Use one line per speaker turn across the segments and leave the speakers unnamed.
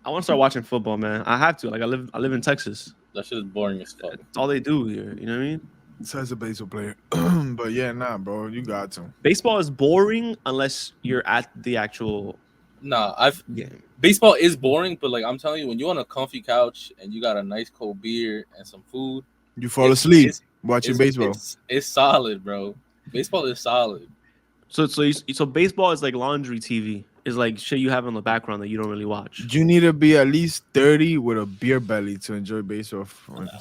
I want to start watching football, man. I have to. Like I live in Texas.
That shit is boring as fuck.
That's all they do here. You know what I mean?
Says a baseball player. But yeah, nah, bro, you got to.
Baseball is boring unless you're at the actual
Nah, I've
game.
baseball is boring, but like I'm telling you, when you're on a comfy couch and you got a nice cold beer and some food,
You fall asleep watching
it's
baseball.
it's solid, bro. Baseball is solid.
So baseball is like laundry TV. Is like shit you have in the background that you don't really watch.
You need to be at least 30 with a beer belly to enjoy baseball.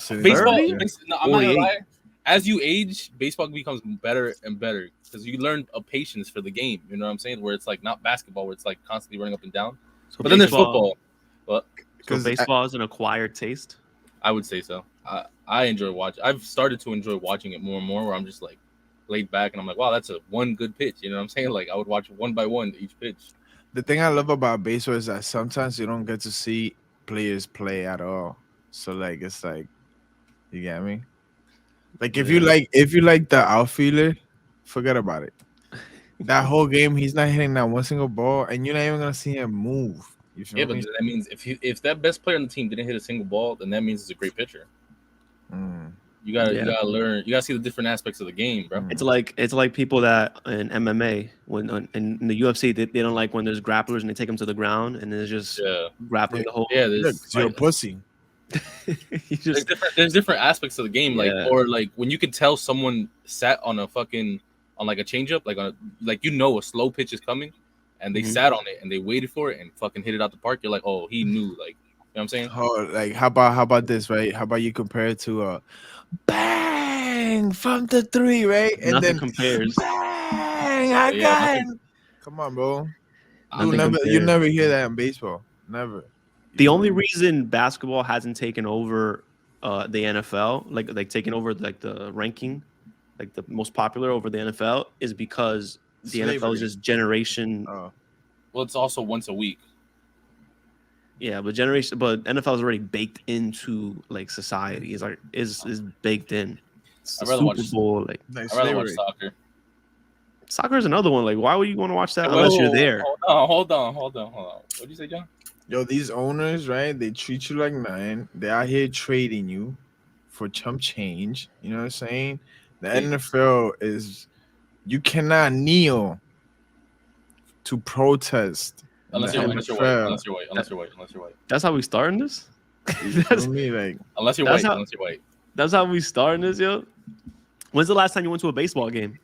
Baseball,
Yeah.
no, I'm not gonna
48.
lie. As you age, baseball becomes better and better because you learn a patience for the game. You know what I'm saying? Where it's like not basketball, where it's like constantly running up and down.
So
But then there's football. But
So baseball is an acquired taste.
I would say so. I enjoy watching. I've started to enjoy watching it more and more. Where I'm just like laid back and I'm like, wow, that's a one good pitch. You know what I'm saying? Like I would watch one by one each pitch.
The thing I love about baseball is that sometimes you don't get to see players play at all. So like it's like, you get me? Like if you like the outfielder, forget about it. That whole game he's not hitting that one single ball and you're not even gonna see him move. You feel
Yeah,
me?
but that means if that best player on the team didn't hit a single ball, then that means it's a great pitcher.
Mm.
You gotta learn. You gotta see the different aspects of the game, bro.
It's like people that in MMA in the UFC they don't like when there's grapplers and they take them to the ground and there's just grappling the whole.
Yeah,
You're a pussy.
There's different aspects of the game, like
Yeah.
or like when you could tell someone sat on a fucking on like a changeup, like a slow pitch is coming, and they sat on it and they waited for it and fucking hit it out the park. You're like, oh, he knew, like, you know what I'm saying?
Oh, like how about this, right? How about you compare it to bang from the three, right? And
Nothing
then
compares.
bang again. Come on, bro. You never hear that in baseball. Never.
The only reason basketball hasn't taken over the NFL, like taken over like the ranking, like the most popular over the NFL, is because the NFL is just generation.
Well, it's also once a week.
Yeah, but NFL is already baked into like society. Is baked in.
I'd rather watch
Bowl, like
I'd rather watch soccer.
Soccer is another one. Like, why would you want to watch that unless you're there?
Hold on. What'd you say, John?
Yo, these owners, right? They treat you like nine. They're out here trading you for chump change. You know what I'm saying? The NFL is, you cannot kneel to protest.
Unless you're white.
That's how we starting this.
Unless you're white.
That's how we starting this, yo. When's the last time you went to a baseball game?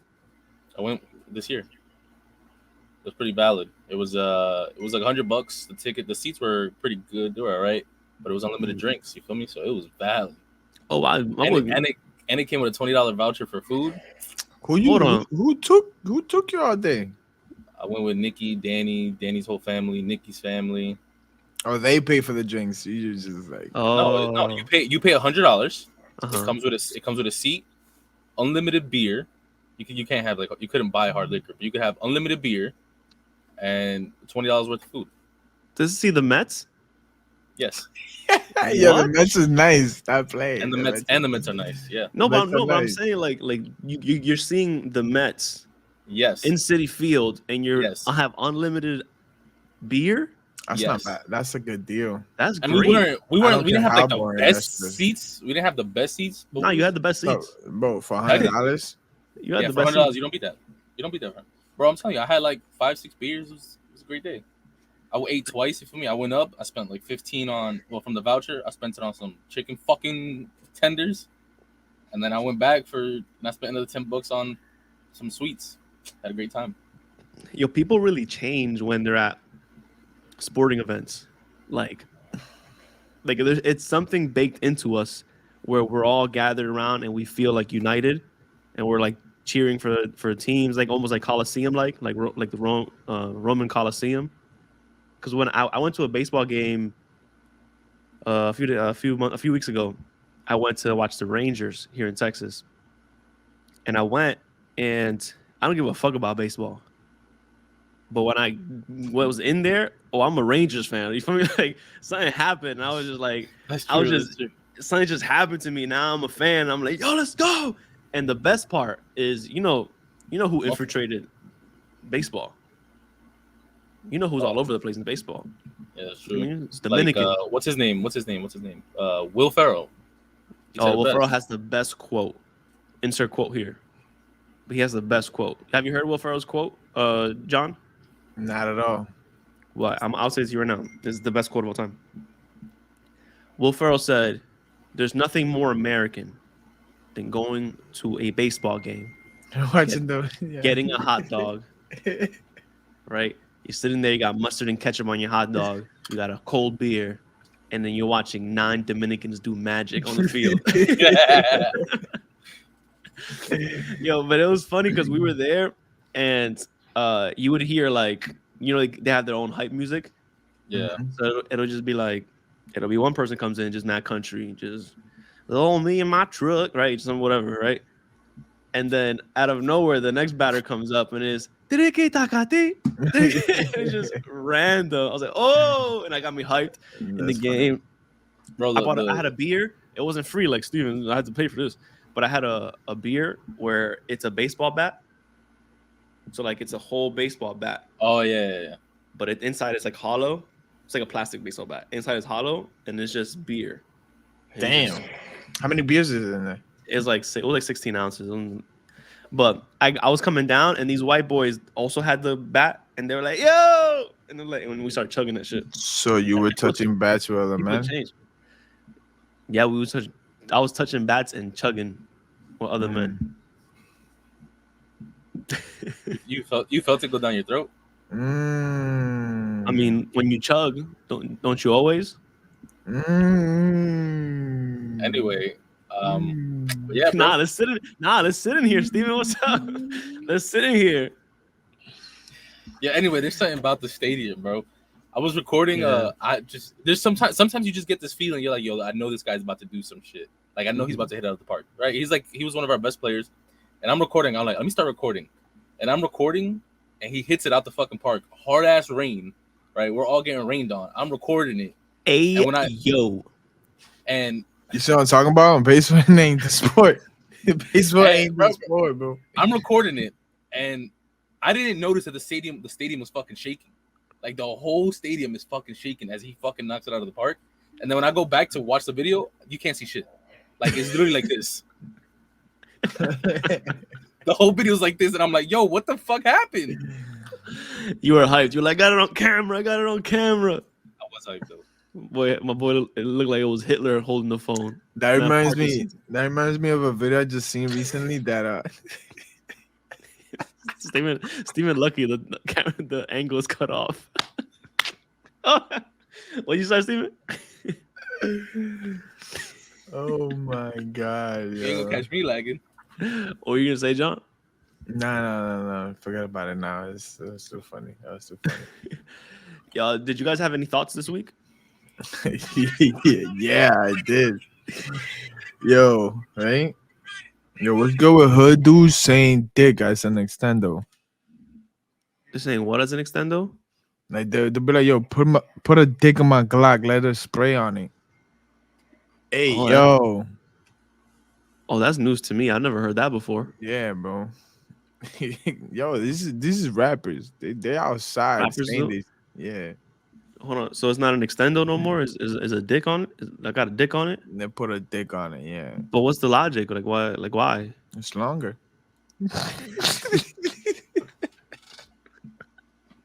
I went this year. It was pretty valid. It was like $100. The ticket, the seats were pretty good. They were all right, but it was unlimited drinks. You feel me? So it was valid.
Oh wow!
And it came with a $20 voucher for food.
Who took you out there?
I went with Nikki, Danny's whole family, Nikki's family.
Oh, they pay for the drinks. You just like
no. You pay $100. It comes with a seat, unlimited beer. You can't have you couldn't buy hard liquor, but you could have unlimited beer and $20 worth of food.
Does it see the Mets?
Yes.
Yeah, the Mets is nice. I play.
And the Mets are nice. Yeah.
But I'm saying like you're seeing the Mets.
Yes.
In City Field, and I have unlimited beer.
That's not bad. That's a good deal.
That's great.
We didn't have like the best seats. We didn't have the best seats.
No, you had the best seats.
Bro, for $100.
You had the best
$100. You don't beat that. Bro, I'm telling you, I had like 5-6 beers. It was a great day. I ate twice. You feel me? I went up. I spent like 15 from the voucher. I spent it on some chicken fucking tenders, and then I went back and I spent another $10 on some sweets. Had a great time.
Yo, people really change when they're at sporting events. Like it's something baked into us where we're all gathered around and we feel like united, and we're like cheering for teams, like almost like Coliseum, like the Roman Coliseum. Because when I went to a baseball game a few weeks ago, I went to watch the Rangers here in Texas, and I went and I don't give a fuck about baseball. But when I was in there, I'm a Rangers fan. You feel me? Like something happened. And I was just like, something just happened to me. Now I'm a fan. I'm like, yo, let's go. And the best part is, you know who infiltrated baseball. You know who's all over the place in baseball.
Yeah, that's
I
true.
mean, it's
Like,
Dominican.
what's his name? What's his name? What's his name? Will Ferrell. He said
Oh,
it
Will Ferrell
best.
has the best quote. Insert quote here. But he has the best quote. Have you heard Will Ferrell's quote, John?
Not at all.
Well, I'll say it to you right now. This is the best quote of all time. Will Ferrell said, "There's nothing more American than going to a baseball game, get,
Watching the yeah.
getting a hot dog, right? You're sitting there, you got mustard and ketchup on your hot dog, you got a cold beer, and then you're watching 9 Dominicans do magic on the field." Yo, but it was funny because we were there, and you would hear like like they have their own hype music,
Yeah.
Mhm.
so it'll just be like it'll be one person comes in just mad country, just oh me and my truck, right, some whatever, right, and then out of nowhere the next batter comes up and is "Tiriki takati." It's just random. I was like, oh, and I got me hyped in the
That's funny.
game.
Bro,
I had a beer. It wasn't free like Steven. I had to pay for this, but I had a beer where it's a baseball bat. So like it's a whole baseball bat,
oh yeah.
but inside it's like hollow. It's like a plastic baseball bat. Inside is hollow, and it's just beer. And
Damn. How many beers is in there?
it was like 16 ounces. But I was coming down, and these white boys also had the bat, and they were like, "Yo!" And then like when we started chugging that shit,
So you were touching bats with other
people had
men?
changed. Yeah, we was touching. I was touching bats and chugging with other men.
You felt it go down your throat.
Mm.
I mean, when you chug, don't you always?
Mm.
Anyway,
Mm.
but yeah, bro.
Let's sit in here, Steven. What's up? Let's sit in here.
Yeah. Anyway, there's something about the stadium, bro. I was recording.
Yeah.
There's sometimes you just get this feeling. You're like, yo, I know this guy's about to do some shit. Like I know he's about to hit out of the park, right? He was one of our best players, and I'm recording. I'm like, let me start recording, and I'm recording, and he hits it out the fucking park. Hard ass rain, right? We're all getting rained on. I'm recording it,
Hey,
and when I
yo.
and
You see what I'm talking about? Baseball ain't the sport. Baseball
Hey,
ain't
bro,
the sport, bro.
I'm recording it, and I didn't notice that the stadium was fucking shaking. Like the whole stadium is fucking shaking as he fucking knocks it out of the park. And then when I go back to watch the video, you can't see shit. Like it's literally like this. The whole video is like this, and I'm like, yo, what the fuck happened?
You were hyped. You were like, got it on camera. I got it on camera.
I was hyped though.
Boy, my boy, it looked like it was Hitler holding the phone.
That
Man,
reminds me.
Parkinson's.
That reminds me of a video I just seen recently. That
Steven lucky the camera, the angle is cut off. What you say, Steven?
oh my god,
You ain't
yo.
gonna catch me lagging.
What were you gonna say, John?
No. Forget about it now. It's too funny. That was too funny.
Y'all, did you guys have any thoughts this week?
yeah, I did. Yo, right? Yo, what's good with hood dudes saying dick as an extendo?
They're saying what as an extendo?
Like they'll be like, yo, put a dick in my Glock, let her spray on it. Hey,
Oh,
yo.
Oh, that's news to me. I never heard that before.
Yeah, bro. Yo, this is rappers. They outside
Rappers
saying
do?
this. Yeah.
Hold on. So it's not an extendo no more? Is a dick on it? I got a dick on it?
They put a dick on it, yeah.
But what's the logic? Like why? Like why?
It's longer.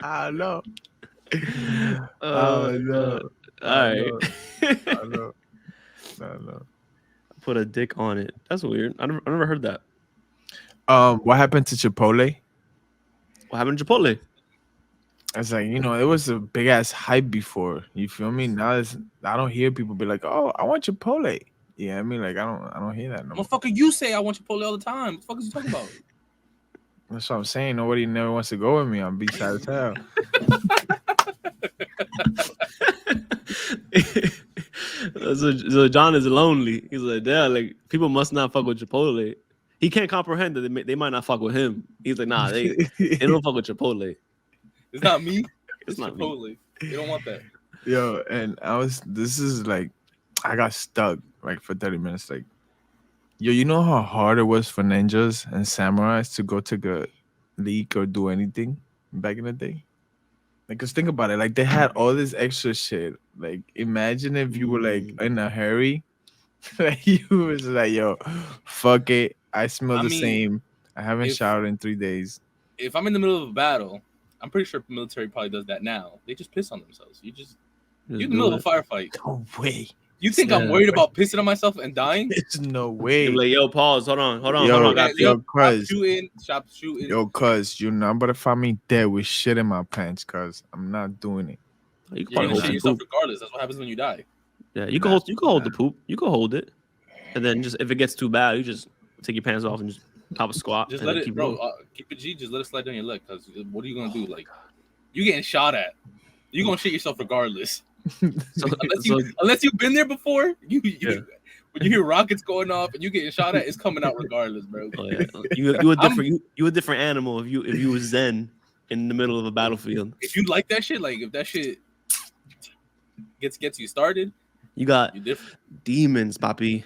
I don't know.
Oh
no.
All right.
I know.
Put a dick on it. That's weird. I never heard that.
What happened to Chipotle?
What happened to Chipotle?
It's like, it was a big ass hype before. You feel me? Now I don't hear people be like, "Oh, I want Chipotle." Yeah, I mean, like I don't hear that no more.
Motherfucker, you say I want Chipotle all the time. What the fuck is you talking about?
That's what I'm saying. Nobody never wants to go with me. I'm beat side as hell.
So John is lonely. He's like, damn, like people must not fuck with Chipotle. He can't comprehend that they might not fuck with him. He's like, nah, they don't fuck with Chipotle.
It's not me.
It's not me.
Chipotle. They don't want that.
Yo, and this is like, I got stuck like for 30 minutes. Like, yo, you know how hard it was for ninjas and samurais to go take a leak or do anything back in the day? Like, cause think about it. Like, they had all this extra shit. Like, imagine if you were like in a hurry. Like, you was like, yo, fuck it. I smell
I
the
mean,
same. I haven't
if
showered in 3 days.
if I'm in the middle of a battle, I'm pretty sure the military probably does that now. They just piss on themselves. You're in the middle of a firefight.
No way.
You think I'm
Yeah.
worried about pissing on myself and dying?
There's no
You're
way.
like, yo, pause. Hold on.
Yo,
I got
Yo,
pee.
stop shooting.
Yo, cuz you're not about to find me dead with shit in my pants, cuz I'm not doing it.
You can
You're
probably
gonna
hold
shit
the
yourself
poop.
regardless. That's what happens when you die.
Yeah, you can
Nah,
hold the poop. You can hold it, and then just if it gets too bad, you just take your pants off and just top a squat.
Just
and
let
then
it,
keep
bro.
going.
Keep it G. Just let it slide down your leg. Cause what are you gonna do? Like, you getting shot at. You gonna shit yourself regardless.
So,
Unless you've been there before.
Yeah.
When you hear rockets going off and you getting shot at, it's coming out regardless, bro.
oh yeah, you a different animal if you was Zen in the middle of a battlefield.
If you like that shit, like if that shit gets you started,
You got
you different.
demons, papi.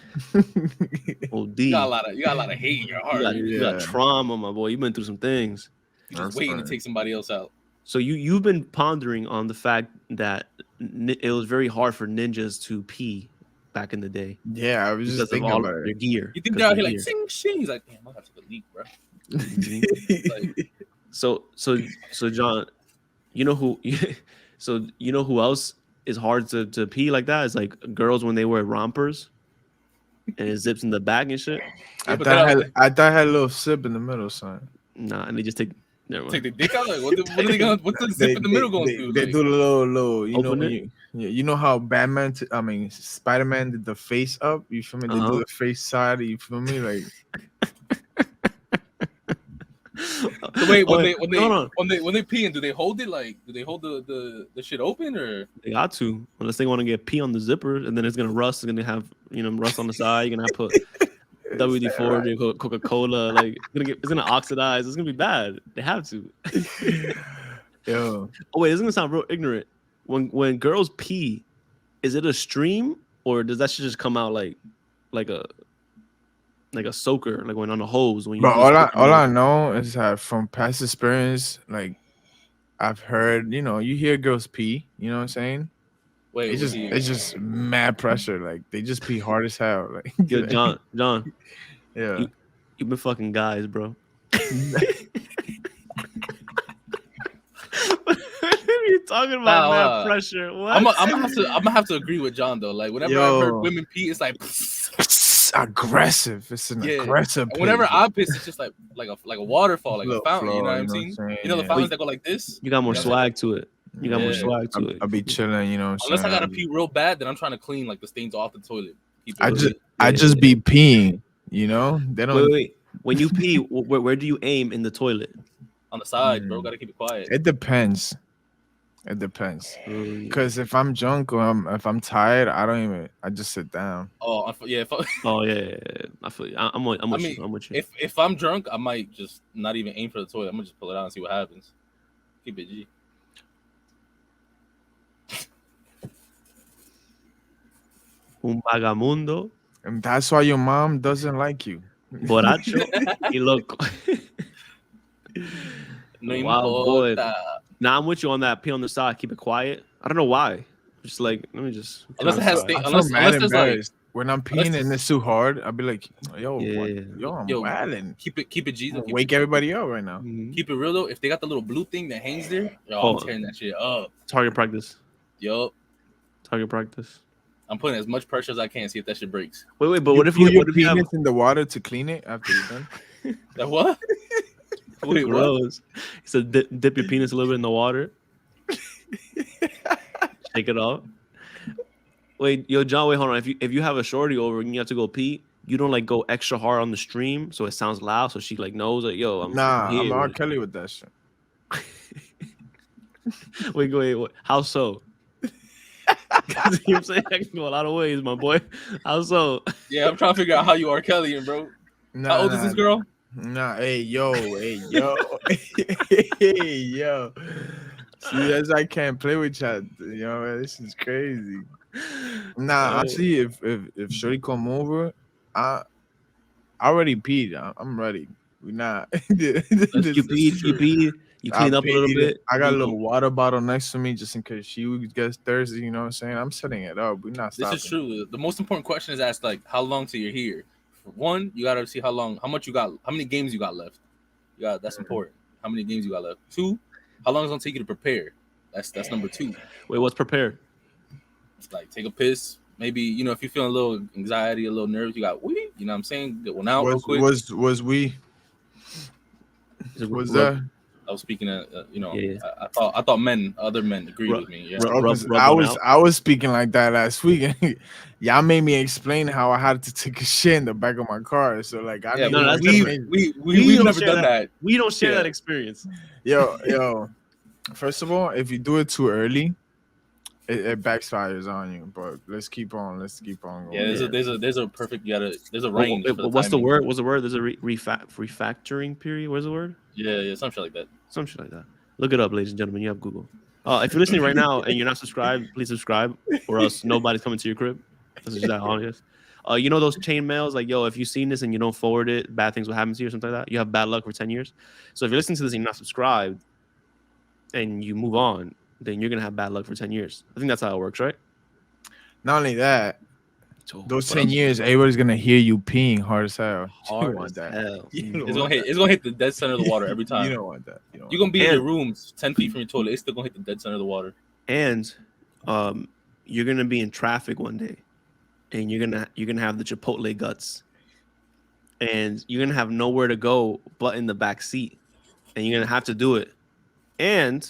OD.
You got a lot of hate in your heart.
You got
Yeah.
trauma, my boy. You've been through some things.
You're just
That's
waiting
funny.
to take somebody else out.
So you've been pondering on the fact that it was very hard for ninjas to pee back in the day
Yeah, I was just
because of
thinking
all
about
their
it.
gear.
You think
because
they're out
of
here
their
like
gear.
sing sing? He's like, damn, I got to take a leak, bro. Like,
So John, you know who? So you know who else is hard to pee like that? It's like girls when they wear rompers and it zips in the back and shit.
I
but
thought
then
I thought I had a little sip in the middle, son.
Nah, and they just take. Never
take
mind.
the dick out. Like, what are they gonna? What's the zip in the middle gonna do?
They
Like,
do the little, you know,
Open
when
it?
you know how Spider-Man did the face up. You feel me? They do the face side. You feel me? Like,
so wait,
Hold on.
when they pee, and do they hold it? Like, do they hold the shit open or?
They got to, unless they want to get pee on the zipper, and then it's gonna rust. It's gonna have rust on the side. You're gonna have to put WD-40, Coca-Cola. Like it's gonna oxidize. It's gonna be bad. They have to.
yo,
Oh wait, this is gonna sound real ignorant. When girls pee, is it a stream or does that shit just come out like a soaker, like when on a hose when you?
but
just
all I know is that from past experience, like I've heard, you hear girls pee. You know what I'm saying?
Wait,
It's just mad pressure. Like they just pee hard as hell. Like,
Yo, John,
yeah.
you've been fucking guys, bro. What are you talking about? Mad pressure. What?
I'm gonna have to agree with John though. Like whenever I've heard women pee, it's like
aggressive. It's an aggressive.
And whenever I piss, it's just like a waterfall, like a fountain. You know what I'm saying? You know the fountains that go like this.
You got more swag to it. You got more swag to it.
I'll be chilling, you know. What I'm
Unless
saying?
I gotta pee real bad, then I'm trying to clean like the stains off the toilet.
I just be peeing, you know. They don't.
Wait. When you pee, where do you aim in the toilet?
On the side, bro. Gotta keep it quiet.
It depends. It depends. Because if I'm drunk or if I'm tired, I just sit down.
Oh yeah.
Oh yeah. I feel you. I'm with you.
If I'm drunk, I might just not even aim for the toilet. I'm gonna just pull it out and see what happens. Keep it G.
Un vagamundo.
And that's why your mom doesn't like you.
Borracho y loco.
No
Wow, boy.
importa.
Nah, I'm with you on that. Pee on the side. Keep it quiet. I don't know why. Just like, let me just.
Unless it has
I feel
unless there's like
when I'm peeing and it's too hard, I'll be like, yo,
Yeah.
I'm wilding.
Keep it G. Though.
Wake everybody up right now.
Keep it real though. If they got the little blue thing that hangs there, I'm tearing that shit up.
Target practice.
Yup.
Target practice.
I'm putting as much pressure as I can. See if that shit breaks.
Wait, but what if you
put your penis in the water to clean it after you're done?
That what?
Wait, gross. He said dip your penis a little bit in the water. Shake it off. Wait, yo, John, hold on. If you have a shorty over and you have to go pee, you don't like go extra hard on the stream so it sounds loud so she like knows like, yo, I'm
R. Kelly with that shit.
Wait. How so? You know what I'm saying? I can go a lot of ways, my boy. How so?
Yeah, I'm trying to figure out how you are Kelly, bro. How old is this girl?
Hey, yo. Hey, yo. See, as I can't play with y'all, this is crazy. Actually, if Shorty come over, I already peed. I'm ready. We're not.
You You clean up a little bit.
I got a
Boom,
little
boom.
water bottle next to me just in case she gets thirsty. You know what I'm saying? I'm setting it up. We're not
This
stopping.
is true. The most important question is asked like how long till you're here. For one, you gotta see how much you got, how many games you got left. That's important. How many games you got left? Two, how long is it gonna take you to prepare? That's number two.
Wait, what's prepared?
It's like take a piss. Maybe if you're feeling a little anxiety, a little nervous, you got wee. You know what I'm saying? Get one out real quick.
Was we? Was that?
I was speaking of,
Yeah.
I thought other men agreed with me. Yeah.
I was speaking like that last week. Y'all made me explain how I had to take a shit in the back of my car. So like, I
Yeah,
need
no,
more
that's
information.
we've
don't
never
share
done that.
We don't share
Yeah.
that experience.
Yo. First of all, if you do it too early, it backfires on you. But let's keep on going.
Yeah, there's a perfect. There's a range. For the
What's the
timing.
word? What's the word? There's a refactoring period. What's the word?
Yeah, some shit like that.
Some shit like that. Look it up, ladies and gentlemen. You have Google. If you're listening right now and you're not subscribed, please subscribe, or else nobody's coming to your crib. This is that obvious. You know those chain mails, like, yo, if you've seen this and you don't forward it, bad things will happen to you or something like that. You have bad luck for 10 years. So if you're listening to this and you're not subscribed and you move on, then you're gonna have bad luck for 10 years. I think that's how it works, right?
Not only that,
So,
those 10 years, everybody's gonna hear you peeing hard as hell.
hard
You want
as
that.
hell.
It's gonna hit the dead center of the water every time.
You don't want that.
You're gonna be in your room 10 feet from your toilet. It's still gonna hit the dead center of the water.
And you're gonna be in traffic one day, and you're gonna have the Chipotle guts, and you're gonna have nowhere to go but in the back seat, and you're gonna have to do it. And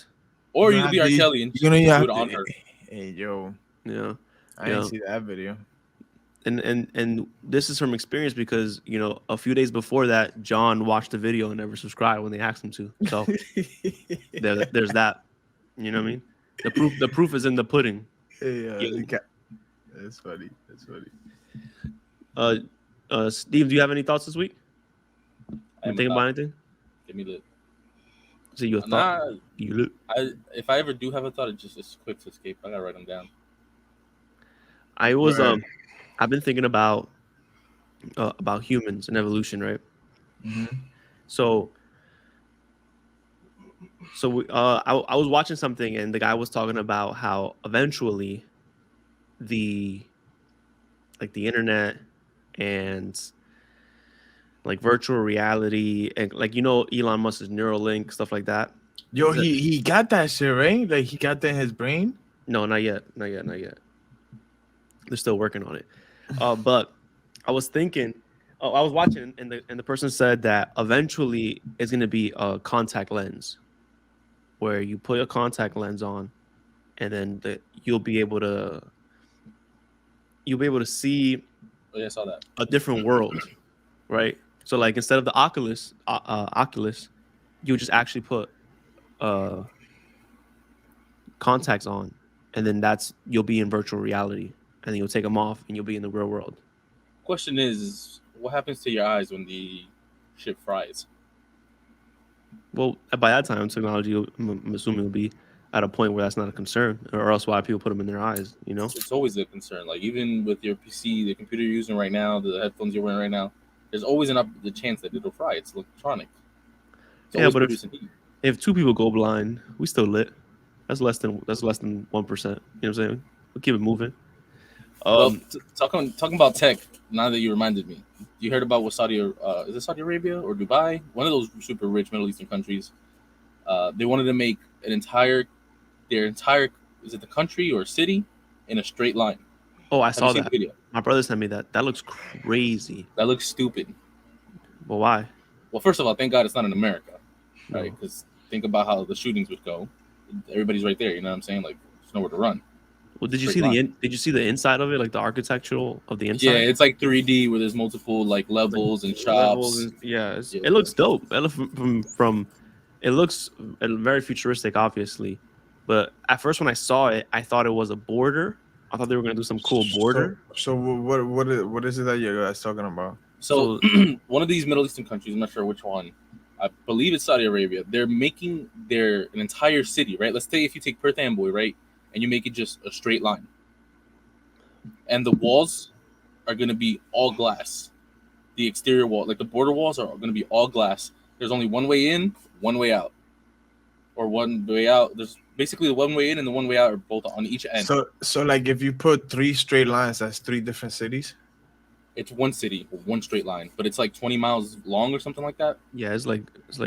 or you can be R. Kelly and
you're gonna
do
have
it on her.
Hey yo,
yeah,
I didn't see that video.
And this is from experience because a few days before that, John watched the video and never subscribed when they asked him to. So there's that. You know what I mean? The proof is in the pudding.
That's funny.
Steve, do you have any thoughts this week? You thinking about anything?
Give me the.
So you a thought?
If I ever do have a thought, it's just quick to escape. I gotta write them down.
I've been thinking about humans and evolution, right?
Mm-hmm.
So I was watching something and the guy was talking about how eventually the internet and like virtual reality and like Elon Musk's Neuralink, stuff like that.
Yo, he got that shit, right? Like he got that in his brain?
No, not yet. They're still working on it. But I was thinking, I was watching, and the person said that eventually it's going to be a contact lens, where you put a contact lens on, and then you'll be able to see.
Oh yeah, I saw that.
A different world, right? So like instead of the Oculus, you just actually put contacts on, and then you'll be in virtual reality. And then you'll take them off, and you'll be in the real world.
Question is, what happens to your eyes when the ship fries?
Well, by that time, technology, I'm assuming, will be at a point where that's not a concern, or else why people put them in their eyes,
It's always a concern. Like even with your PC, the computer you're using right now, the headphones you're wearing right now, there's always the chance that it'll fry. It's electronic.
But if two people go blind, we still lit. That's less than 1%. You know what I'm saying? We'll keep it moving.
Talking about tech. Now that you reminded me, you heard about what is it Saudi Arabia or Dubai? One of those super rich Middle Eastern countries. They wanted to make their entire is it the country or city in a straight line.
Oh, I saw that video. My brother sent me that. That looks crazy.
That looks stupid.
Well, why?
Well, first of all, thank God it's not in America, right? Because think about how the shootings would go. Everybody's right there. You know what I'm saying? Like there's nowhere to run.
Well, did you see the inside of it, like the architectural of the inside?
Yeah, it's like 3D where there's multiple like levels and shops.
It looks dope. It looks very futuristic, obviously. But at first, when I saw it, I thought it was a border. I thought they were gonna do some cool border.
So what is it that you guys talking about?
So one of these Middle Eastern countries, I'm not sure which one. I believe it's Saudi Arabia. They're making an entire city, right? Let's say if you take Perth Amboy, right? And you make it just a straight line. And the walls are going to be all glass. The exterior wall, like the border walls are going to be all glass. There's only one way in, one way out. or one way out. There's basically the one way in and the one way out are both on each end.
So like if you put 3 straight lines, that's 3 different cities.
It's one city, one straight line, but it's like 20 miles long or something like that.
Yeah, it's like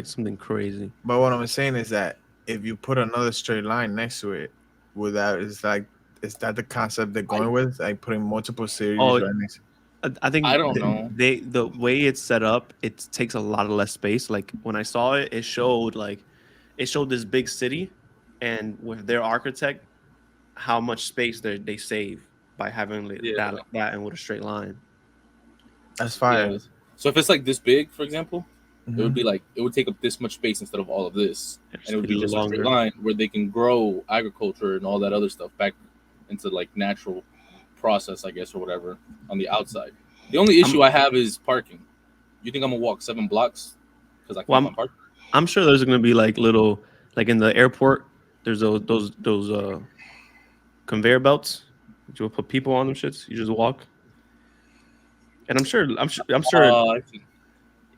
something crazy.
But what I'm saying is that if you put another straight line next to it, is that the concept they're going with? Like putting multiple cities
Oh,
right next.
I think
I don't know.
the way it's set up, it takes a lot of less space. Like when I saw it, it showed this big city, and with their architect, how much space they save by having that and with a straight line.
That's fire.
Yeah. So if it's like this big, for example, it would
Mhm.
be like it would take up this much space instead of all of this, and it would
be
be just a straight
longer.
line where they can grow agriculture and all that other stuff back into like natural process, I guess, or whatever on the outside. The only issue I have is parking. You think I'm gonna walk 7 blocks because I can't
Well,
find parking?
I'm sure there's gonna be like little, like in the airport. There's those conveyor belts. You put people on them shits. You just walk. And I'm sure,
I see.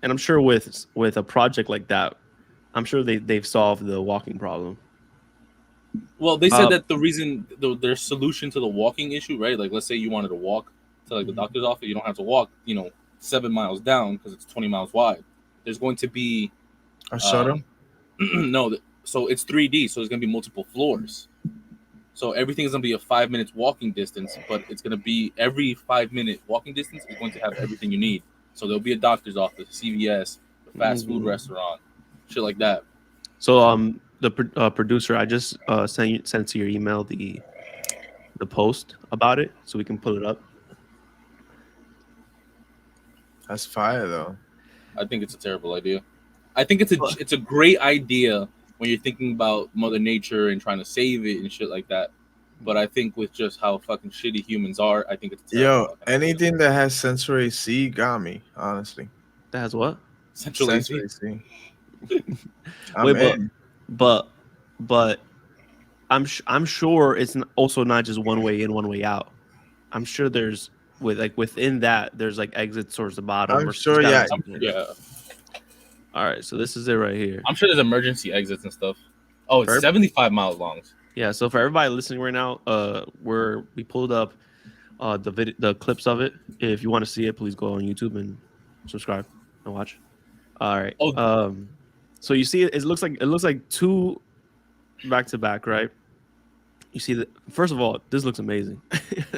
and I'm sure with a project like that, I'm sure they've solved the walking problem.
Well, they said that their solution to the walking issue, right? Like, let's say you wanted to walk to like the doctor's office, you don't have to walk, 7 miles down because it's 20 miles wide. There's going to be
A shuttle.
no, so it's 3D, so there's gonna be multiple floors. So everything is gonna be a 5 minutes walking distance, but it's gonna be every 5 minute walking distance is going to have everything you need. So there'll be a doctor's office, CVS, a fast food restaurant, shit like that.
So the producer, I just sent to your email the post about it, so we can pull it up.
That's fire though.
I think it's a terrible idea. I think it's a great idea when you're thinking about Mother Nature and trying to save it and shit like that. But I think with just how fucking shitty humans are, I think it's a terrible
Yo,
fucking idea.
anything that has sensory C got me, honestly.
That has what?
Central AC.
Sensory C. I'm
Wait,
in.
but I'm sure it's also not just one way in, one way out. I'm sure there's within that there's like exits towards the bottom.
I'm
or
sure,
there's
yeah.
gotta be something.
Yeah,
All right, so this is it right here.
I'm sure there's emergency exits and stuff. Oh, it's
Verb?
75 miles long.
Yeah, so for everybody listening right now, we pulled up the clips of it. If you want to see it, please go on YouTube and subscribe and watch. All right.
Oh.
So you see it looks like two back to back, right? You see that. First of all, this looks amazing.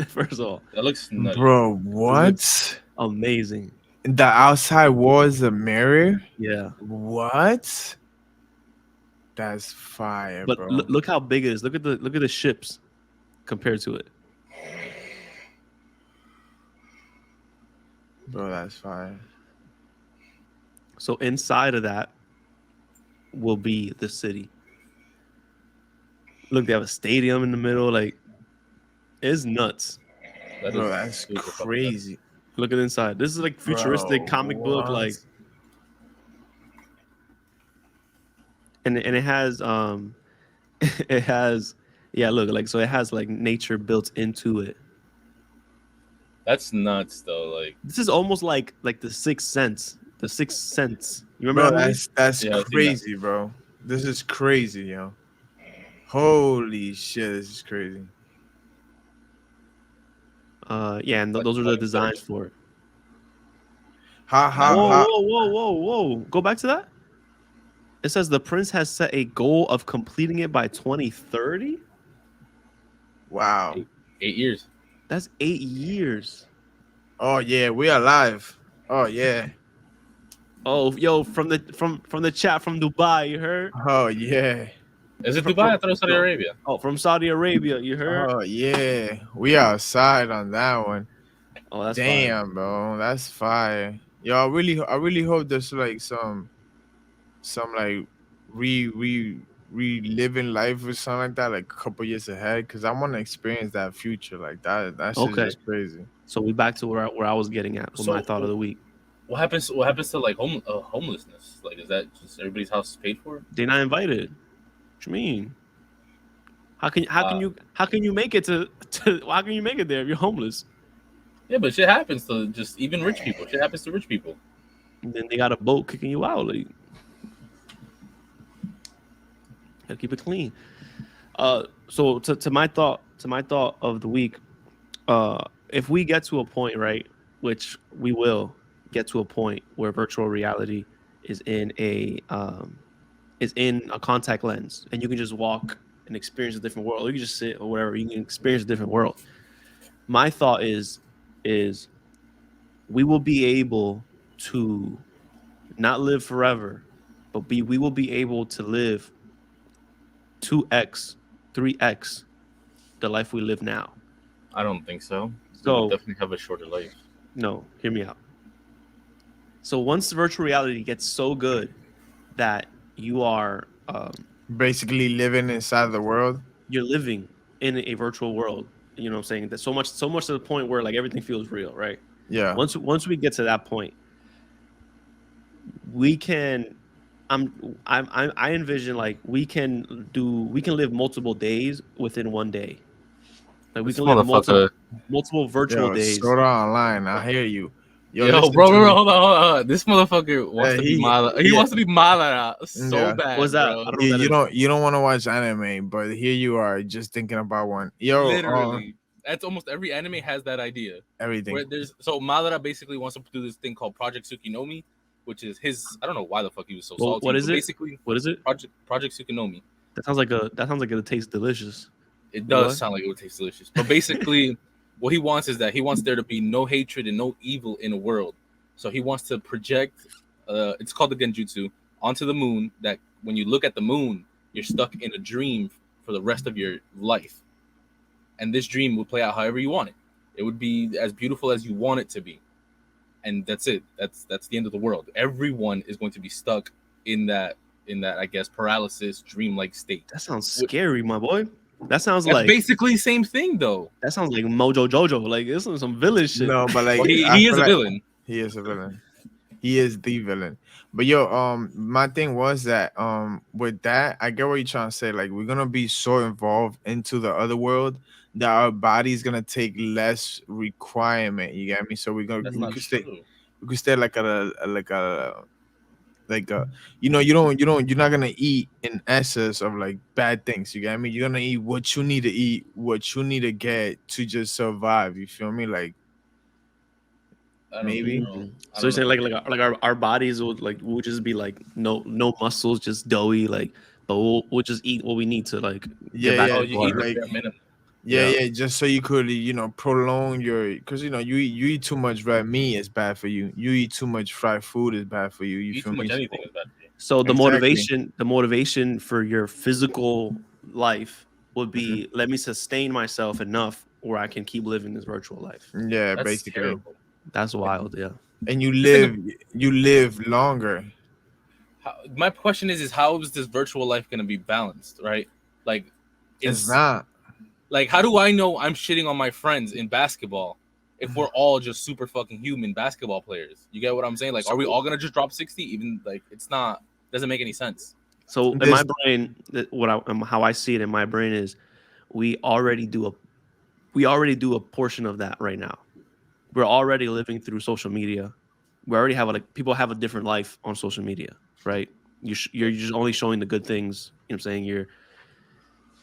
First of all,
That looks nutty.
Bro, what?
amazing.
The outside wall is a mirror?
Yeah.
What? That's fire,
But
bro.
look how big it is. Look at the ships compared to it.
Bro, that's fire.
So inside of that will be the city. Look, they have a stadium in the middle. Like, it's nuts.
That
Bro,
is
that's
super fucking nuts.
crazy.
Look at inside. This is like futuristic
Bro,
comic book,
what?
like, and it has it has look, like, so it has like nature built into it.
That's nuts, though. Like,
This is almost like the Sixth Sense. The Sixth Sense. You remember
Bro,
that movie?
that's
Yeah, I've seen
crazy, bro. This is crazy, yo. Holy shit, this is crazy.
Yeah, and those are the designs for it. Whoa! Go back to that. It says the prince has set a goal of completing it by 2030.
Wow.
8 years.
That's 8 years.
Oh yeah, we are live. Oh yeah.
Oh, yo, from the chat from Dubai, you heard?
Oh yeah.
Is it Dubai? I thought it was Saudi Arabia.
Oh, from Saudi Arabia, you heard?
Oh yeah. We outside on that one.
Oh, that's fire.
Damn, bro. That's fire. Yo, I really hope there's like some like reliving life or something like that, like a couple years ahead, because I want to experience that future like that. That shit's
Okay.
just crazy.
So we back to where I was getting at with my thought of the week.
What happens to like homelessness? Like, is that just everybody's house is paid for?
They're not invited. What you mean? How can you make it to how can you make it there if you're homeless?
Yeah, but shit happens to just even rich people. Shit happens to rich people.
And then they got a boat kicking you out. Like, Gotta keep it clean. So to my thought of the week, if we get to a point, right, which we will get to a point where virtual reality is in a contact lens, and you can just walk and experience a different world, or you can just sit or whatever, you can experience a different world. My thought is we will be able to not live forever, but we will be able to live 2x, 3x the life we live now.
I don't think so. We would
So
definitely have a shorter life.
no, hear me out. So once virtual reality gets so good that you are
Basically living inside the world.
you're living in a virtual world, you know what I'm saying? That so much to the point where like everything feels real, right?
Yeah.
Once we get to that point, we can I envision like we can live multiple days within one day. Like we
This
can live multiple
motherfucker.
multiple virtual
Yo,
days.
Soda Online. I hear you. Yo,
Yo,
listen
bro,
to
bro,
me.
hold on. This motherfucker wants to be
He,
Mala. He
yeah,
wants to be Mala so
yeah.
bad,
What's that?
bro.
I don't know what that is.
You don't want to watch anime, but here you are just thinking about one. Yo,
Literally, that's almost every anime has that idea.
everything.
Where there's so Madara basically wants to do this thing called Project Tsukinomi, which is his. I don't know why the fuck he was so
Well,
salty.
what is
but
it?
Basically,
What is it?
Project Tsukinomi.
That sounds like it tastes delicious.
It does
What?
sound like it would taste delicious, but basically, what he wants is that he wants there to be no hatred and no evil in a world. So he wants to project. It's called the Genjutsu onto the moon. That when you look at the moon, you're stuck in a dream for the rest of your life, and this dream will play out however you want it. It would be as beautiful as you want it to be, and that's it. That's the end of the world. Everyone is going to be stuck in that I guess paralysis dream-like state.
That sounds scary, my boy. That sounds
That's
like
basically the same thing though.
that sounds like Mojo Jojo. Like this is some villain shit.
No, but like
Well, he
I
is
feel
a
like
villain.
he is a villain. He is the villain. But yo, my thing was that with that, I get what you're trying to say. Like we're gonna be so involved into the other world that our body's gonna take less requirement. You get me? So
That's
we
not
could stay
true.
we could stay like a you're not gonna eat in excess of like bad things. You get me? You're gonna eat what you need to eat, what you need to get to just survive. You feel me? Like
I don't know,
maybe.
bro. I
So you're
don't know.
saying like our bodies would just be like no muscles, just doughy, like but we'll just eat what we need to like
Yeah,
get back
Oh,
to
yeah.
you eat the
water.
Like
bare minimum.
yeah,
Yeah.
yeah, just so you could, prolong your, because you eat too much red meat, it's bad for you. You eat too much fried food, is bad for you. You
You eat
feel
too much
me?
anything is bad for you.
So
Exactly.
the motivation for your physical life would
Mhm.
be let me sustain myself enough where I can keep living this virtual life.
Yeah,
That's
basically.
terrible.
That's wild, yeah.
And
Just think of
you live longer.
my question is how is this virtual life going to be balanced, right? Like,
It's
is
not.
like how do I know I'm shitting on my friends in basketball if we're all just super fucking human basketball players? You get what I'm saying? Like, are we all gonna just drop 60? Even like it's not doesn't make any sense.
So in my
This
brain, how I see it in my brain is we already do a we already do a portion of that right now. We're already living through social media. We already have like people have a different life on social media, right? You're just only showing the good things. You know what I'm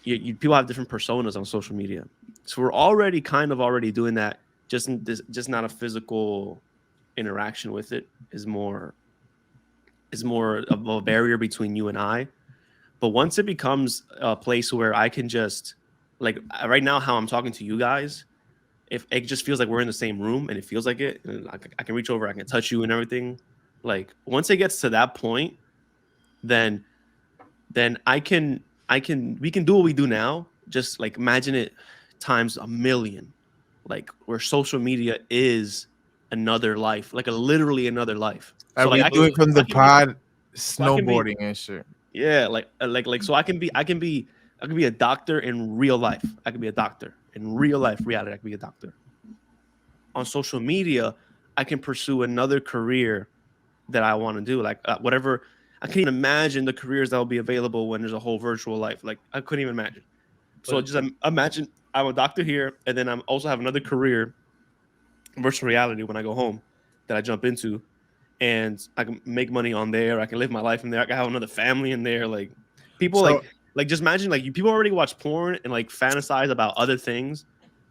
saying? People have different personas on social media, so we're already kind of already doing that. Just not a physical interaction with it is more of a barrier between you and I. But once it becomes a place where I can just like right now how I'm talking to you guys, if it just feels like we're in the same room and it feels like it, and I can reach over, I can touch you and everything. Like once it gets to that point, then I can we can do what we do now. Just like imagine it times a million, like where social media is another life, like a literally another life. So
are
like
we
I can
doing from
I
the
can be
pod
so I can be
snowboarding and shit?
yeah, like so I can be a doctor in real life. I can be a doctor in real life reality. I can be a doctor. On social media, I can pursue another career that I want to do. Like whatever, I can't even imagine the careers that will be available when there's a whole virtual life. Like I couldn't even imagine. So
But
just imagine I'm a doctor here, and then I'm also have another career, virtual reality, when I go home that I jump into, and I can make money on there. I can live my life in there. I can have another family in there. Like people
So
like Like just imagine like people already watch porn and like fantasize about other things.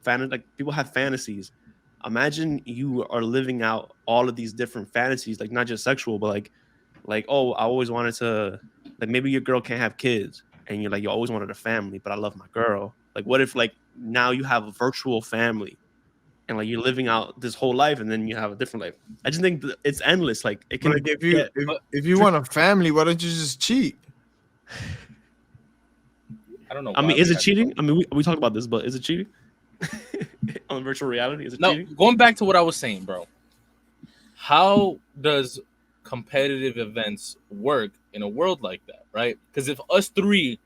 Like people have fantasies. Imagine you are living out all of these different fantasies, like not just sexual, but like oh, I always wanted to like maybe your girl can't have kids and you're like you always wanted a family, but I love my girl. Like what if like now you have a virtual family and like you're living out this whole life and then you have a different life. I just think it's endless. Like it
But
can
like
get
if you want a family, why don't you just cheat?
I don't know.
I
why
mean, is
we
it
had to
cheating?
go.
I mean, we talked about this, but is it cheating on virtual reality? Is it
No,
cheating?
going back to what I was saying, bro. How does competitive events work in a world like that, right? Because if us three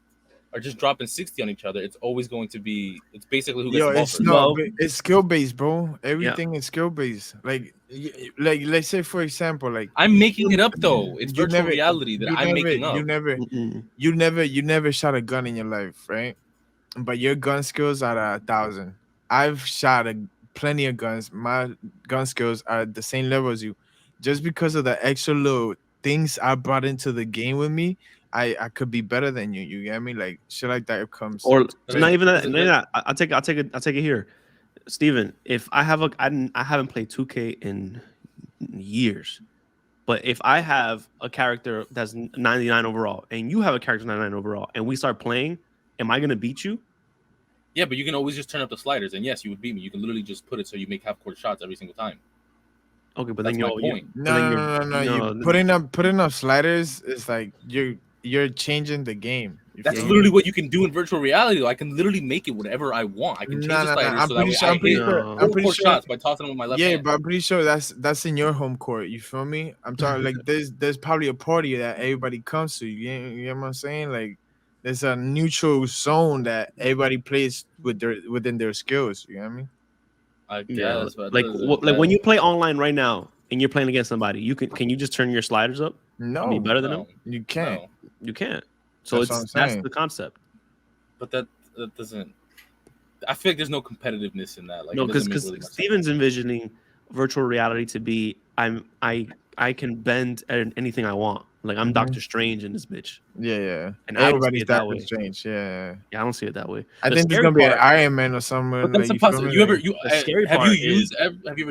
are just dropping 60 on each other, it's always going to be. It's basically who gets
Yo,
the ball
it's
first.
no,
Well,
but it's skill based, bro.
yeah.
Everything is skill based. Like let's say for example, like
I'm making it up though. It's
you
virtual
never,
reality that
you
I'm
never,
making up.
Mm-mm.
you never shot a gun in your life, right? But your gun skills are 1,000. I've shot plenty of guns. My gun skills are at the same level as you. Just because of the extra little things I brought into the game with me, I could be better than you. You get me? Like shit like that comes
Or
into
not
play.
even that.
Does it-
Not even that. I'll take it here, Steven. If I have I haven't played 2K in years, but if I have a character that's 99 overall and you have a character 99 overall and we start playing, am I gonna beat you?
Yeah, but you can always just turn up the sliders, and yes, you would beat me. You can literally just put it so you make half court shots every single time.
Okay, but
That's
then
my
you
point.
but then you're
No. You putting up sliders is like you're changing the game. You
That's
feel
Yeah,
me?
literally what you can do in virtual reality. Though. I can literally make it whatever I want. I can change the
No.
sliders
I'm
so that
pretty
way
sure.
I
I'm pretty
hit
sure.
no.
I'm
full
pretty
court
sure.
shots by tossing them with my left
Yeah,
hand.
but I'm pretty sure that's in your home court. You feel me? I'm talking like there's probably a party that everybody comes to. You know what I'm saying? Like there's a neutral zone that everybody plays within their skills. You know what I mean?
I
Yeah,
guess, but
like like when you play online right now and you're playing against somebody, can you just turn your sliders up and be
No,
better than them?
no,
you can't.
no.
You can't. So
That's what I'm
that's
saying.
the concept.
But that doesn't. I feel like there's no competitiveness in that. Like
No,
it doesn't make
because
really much sense.
Steven's envisioning virtual reality to be I can bend at anything I want. Like I'm
Mhm.
Doctor Strange in this bitch,
Yeah.
and I don't see
Everybody's
it that
Doctor
way.
Strange. Yeah.
Yeah, I don't see it that way.
I
The
think there's
scary
gonna be an
part,
Iron Man or something.
But that's
Like
a
you feel
possibility.
me?
You ever
Like,
the scary
have
part
you
is,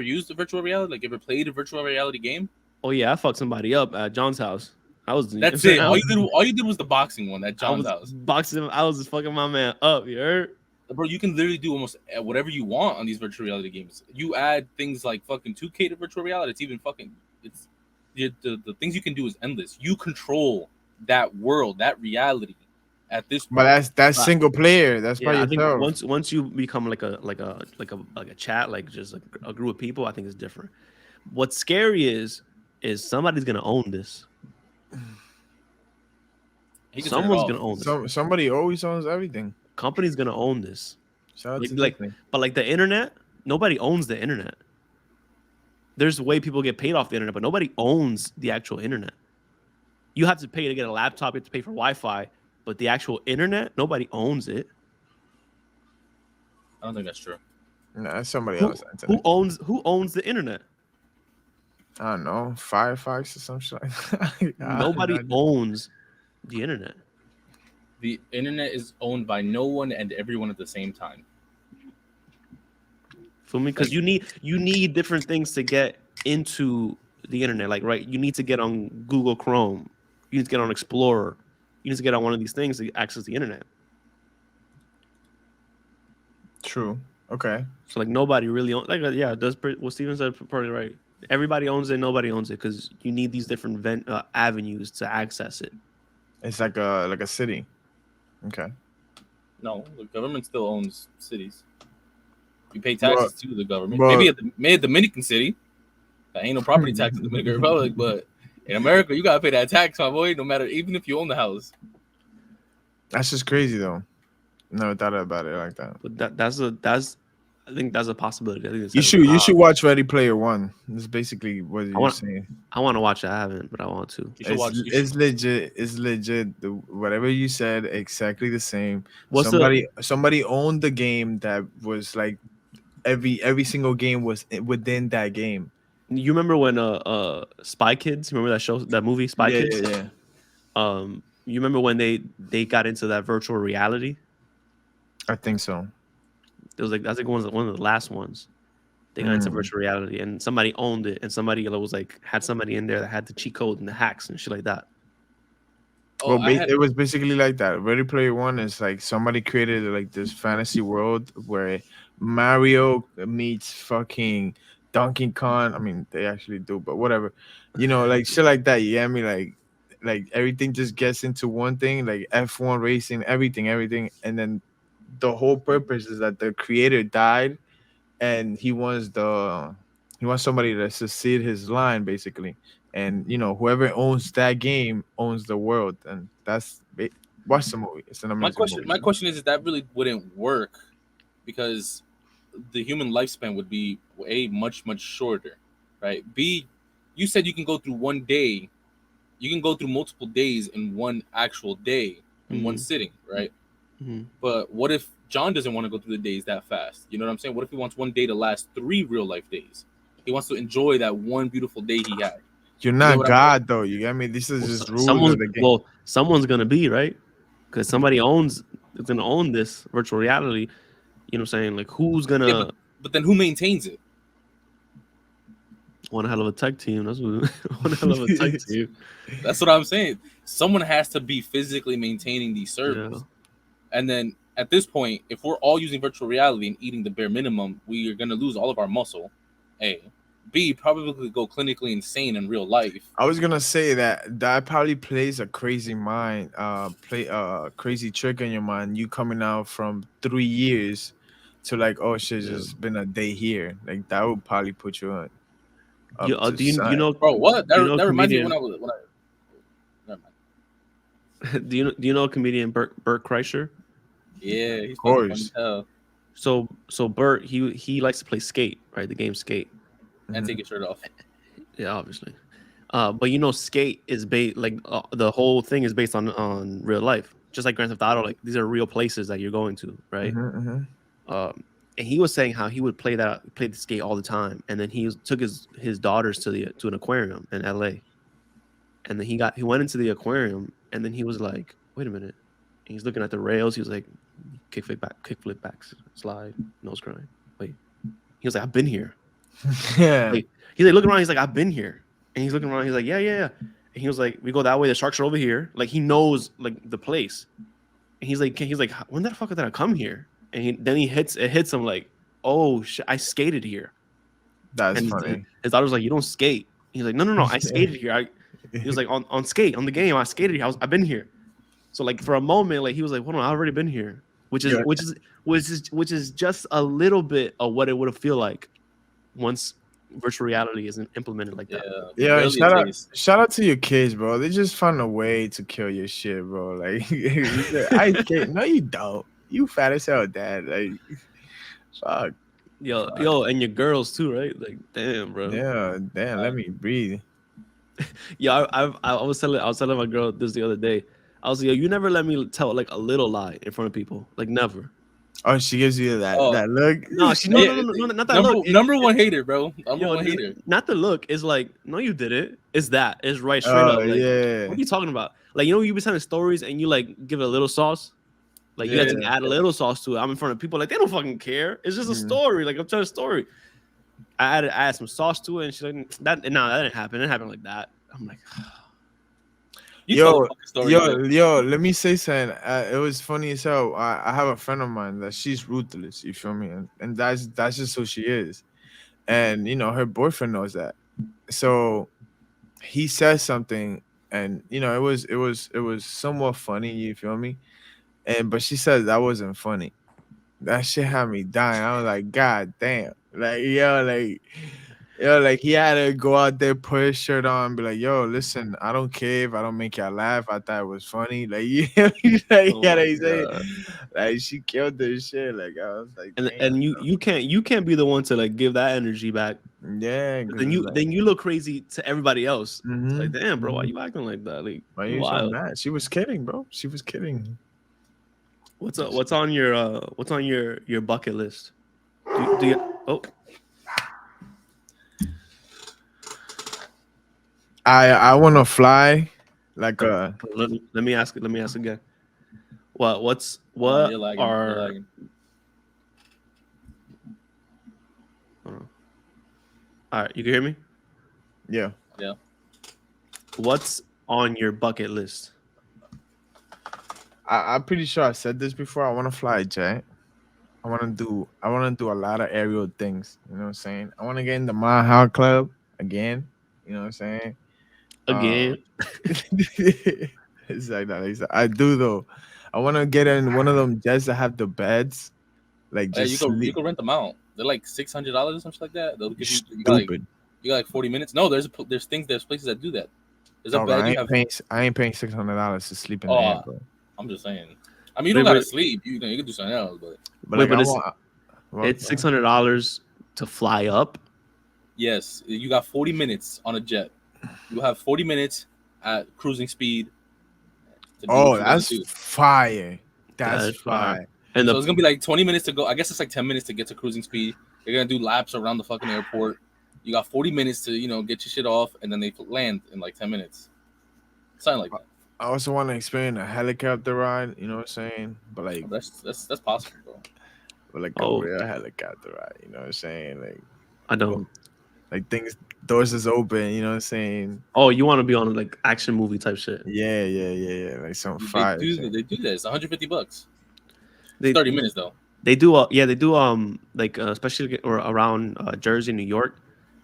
used a virtual reality? Like ever played a virtual reality game?
oh yeah, I fucked somebody up at John's house. I was
That's it.
I
All you did was the boxing one at
I
John's
was
house.
boxing. I was just fucking my man up. You heard?
Bro, you can literally do almost whatever you want on these virtual reality games. You add things like fucking 2K to virtual reality. It's even fucking it's the things you can do is endless. You control that world, that reality at this
but
point.
that's
Right.
single player. That's by
Yeah, I think
yourself.
once you become like a chat, like just a group of people, I think it's different. What's scary is somebody's gonna own this.
He can turn it
Someone's
off.
gonna own this.
Somebody always owns everything.
Company's gonna own this.
Shout out
Like,
to
like
Disney.
but like the internet, nobody owns the internet. There's a way people get paid off the internet, but nobody owns the actual internet. You have to pay to get a laptop, you have to pay for Wi-Fi, but the actual internet, nobody owns it.
I don't think that's true.
No, that's somebody
Who,
else. Internet.
who owns the internet?
I don't know, Firefox or some shit.
Nobody owns the internet.
The internet is owned by no one and everyone at the same time.
Feel me? Because you need different things to get into the internet. Like, right, you need to get on Google Chrome. You need to get on Explorer. You need to get on one of these things to access the internet.
True. Okay.
So like nobody really owns. Like yeah, that's what Steven said. Probably right. Everybody owns it. Nobody owns it because you need these different avenues to access it.
It's like a city. Okay.
No, the government still owns cities. You pay
Well-
taxes to the government.
well-
Maybe maybe a Dominican city. That ain't no property tax in the Dominican Republic, but in America, you gotta pay that tax, my boy. No matter, even if you own the house.
That's just crazy though. Never thought about it like that.
But that's I think that's a possibility. I think it's
You should watch Ready Player One. That's basically what you're
want-
saying.
I want to watch it. I haven't, but I want to.
You should watch.
It's legit. It's legit. Whatever you said, exactly the same.
What's
Somebody owned the game that was like every single game was within that game.
You remember when Spy Kids? Remember that show, that movie, Spy Kids?
Yeah.
You remember when they got into that virtual reality?
I think so.
It was like I think one of the last ones. They got into
Mm.
virtual reality, and somebody owned it, and somebody was like had somebody in there that had the cheat code and the hacks and shit like that.
Oh, I had
It was basically like that. Ready Player One is like somebody created like this fantasy world where Mario meets fucking Donkey Kong. I mean, they actually do, but whatever. Like shit like that. You get me? Like everything just gets into one thing, like F1 racing, everything, and then the whole purpose is that the creator died, and he wants somebody to succeed his line basically, and whoever owns that game owns the world, and watch the movie. It's an
my
amazing
question.
movie.
My question is that really wouldn't work because the human lifespan would be a much shorter, right? B, you said you can go through one day. You can go through multiple days in one actual day in one
Mm-hmm.
sitting, right?
Mm-hmm.
But what if John doesn't want to go through the days that fast? You know what I'm saying? What if he wants one day to last 3 real life days? He wants to enjoy that one beautiful day he had.
You're
You get
not
what I'm saying?
God though, you get me? This is
Well,
just rules of the game.
someone's gonna be right because somebody owns is gonna own this virtual reality. You know what I'm saying? Like who's
Yeah,
gonna
but then who maintains it?
one hell of a tech team? That's what one hell of a tech team.
That's what I'm saying. Someone has to be physically maintaining these
Yeah.
servers. And then at this point, if we're all using virtual reality and eating the bare minimum, we are going to lose all of our muscle. A. B. Probably go clinically insane in real life.
I was gonna say that probably plays a crazy crazy trick in your mind. You coming out from 3 years to like, oh shit,
Yeah.
just been a day here. Like that would probably put you on
You,
up to
do you
side.
know
Bro, what?
do you know a
That reminds me of
comedian?
when I never mind.
Do you know a comedian Bert Kreischer?
Yeah,
Of
he's fucking funny
course.
as hell.
So Bert he likes to play skate, right? The game Skate.
And
Mhm.
take his shirt off.
Yeah, obviously. But Skate is based like the whole thing is based on real life, just like Grand Theft Auto. Like these are real places that you're going to, right?
Mhm.
And he was saying how he would play the skate all the time, and then took his daughters to an aquarium in L.A. And then he went into the aquarium, and then he was like, "Wait a minute." And he's looking at the rails. He was like, kick flip back, slide, nose grind. Wait, he was like, "I've been here."
Yeah.
Like he's like looking around. He's like, "I've been here." And he's looking around. He's like, "Yeah, yeah, yeah." And he was like, "We go that way. The sharks are over here." Like he knows like the place. And he's like, "When the fuck did I come here?" And then it hits him like, "Oh shit, I skated here."
That's
And
funny.
his daughter's like, "You don't skate." He's like, "No, I skated here. He was like on skate on the game. I skated here. I've been here." So like for a moment, like he was like, "Hold on, I've already been here,"
Yeah.
which is just a little bit of what it would feel like once virtual reality isn't implemented like
Yeah,
that.
Yeah,
barely a taste.
shout out to your kids, bro. They just found a way to kill your shit, bro. Like he said, I can't. No, you don't. You fat as hell, dad. Like fuck, fuck.
And your girls too, right? Like, damn, bro.
Yeah, damn. Let me breathe.
Yeah, I was telling my girl this the other day. I was like, "Yo, you never let me tell like a little lie in front of people, like never."
Oh, she gives you that
Oh,
that look.
No, she no
yeah,
no no no not that
number
look.
number one hater, bro. Number
Yo,
one hater.
not the look. It's like, no, you did it. It's that. It's right straight
Oh
up. Like,
yeah,
what are you talking about? Like, you be telling stories and you like give it a little sauce. Like, you
Yeah,
have
yeah.
to add a little sauce to it. I'm in front of people like they don't fucking care. It's just a
Mhm.
story. Like I'm telling a story. I added some sauce to it, and she's like, that didn't happen. It didn't happen like that. I'm like,
you tell the
Yo,
fucking story, man.
yo. Let me say something. It was funny as hell. I have a friend of mine that she's ruthless. You feel me? And that's just who she is. And her boyfriend knows that. So he says something, and it was somewhat funny. You feel me? And but she said that wasn't funny. That shit had me dying. I was like, God damn. Like, like he had to go out there, put his shirt on, and be like, yo, listen, I don't care if I don't make y'all laugh. I thought it was funny. Like, like,
oh
yeah,
my
they say,
god.
like, she killed this shit. Like, I was like,
And
damn.
you can't be the one to like give that energy back.
Yeah,
'Cause
because it's like,
then you look crazy to everybody else. It's like,
mm-hmm,
damn, bro, why
mm-hmm.
you acting like that? Like,
Why
you
you so
wild.
mad? She was kidding, bro. She was kidding.
What's on your bucket list? Do you oh
I want to fly Like
Let me ask. Let me ask again.
You're
What
lagging. You're
are?
lagging.
Hold on. All right, you can hear me.
yeah.
Yeah.
What's on your bucket list?
I'm pretty sure I said this before. I want to fly a jet. I want to do a lot of aerial things. You know what I'm saying? I want to get in the Mile High Club again. You know what I'm saying?
Again,
It's like that. I do though. I want to get in one of them jets that have the beds, like
Yeah,
just
you
sleep.
could rent them out. They're like $600 or something like that. They'll give you
Stupid.
you got like 40 minutes. No, there's places that do that. There's a
No, bro,
bed you have.
I ain't paying $600 to sleep in the air,
Oh,
bro.
I'm just saying. I mean, you don't
wait,
gotta
wait,
sleep. You can do something else, but
But
wait,
like
but
I want.
it's $600 to fly up.
yes, you got 40 minutes on a jet. You have 40 minutes at cruising speed to do
Oh,
what you gotta
that's
do.
fire. That's
That's fire.
fire.
And
So it's gonna be like 20 minutes to go. I guess it's like 10 minutes to get to cruising speed. You're gonna do laps around the fucking airport. You got 40 minutes to get your shit off, and then they land in like 10 minutes. Something like that.
I also want to experience a helicopter ride. You know what I'm saying?
That's possible, bro.
But like a
Oh,
real helicopter ride. You know what I'm saying?
I know.
Like things, doors is open. You know what I'm saying?
Oh, you want to be on like action movie type shit?
Yeah. Like some
They
fire
do
shit.
they do that. It's $150. It's
They
30 minutes though.
they do. Yeah, they do. Like especially or around Jersey, New York.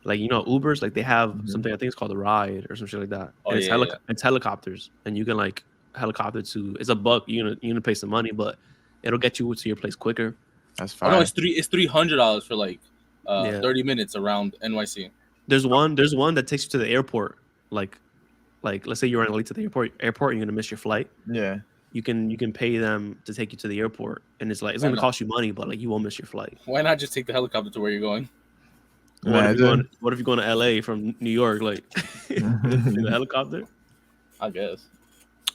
Like Ubers, like they have
Mhm.
something I think it's called a ride or some shit like that,
Oh
and
yeah.
it's helicopters, and you can like helicopter to. It's a buck. You gonna pay some money, but it'll get you to your place quicker.
That's
Oh no,
fire.
it's $300 for like
Yeah.
30 minutes around NYC.
There's one that takes you to the airport. Like let's say you're running late to the airport, and you're gonna miss your flight.
Yeah.
You can pay them to take you to the airport, and it's like it's
Why
gonna
not?
cost you money, but like you won't miss your flight.
Why not just take the helicopter to where you're going?
Imagine.
What if you're going to LA from New York, like in the helicopter?
I guess.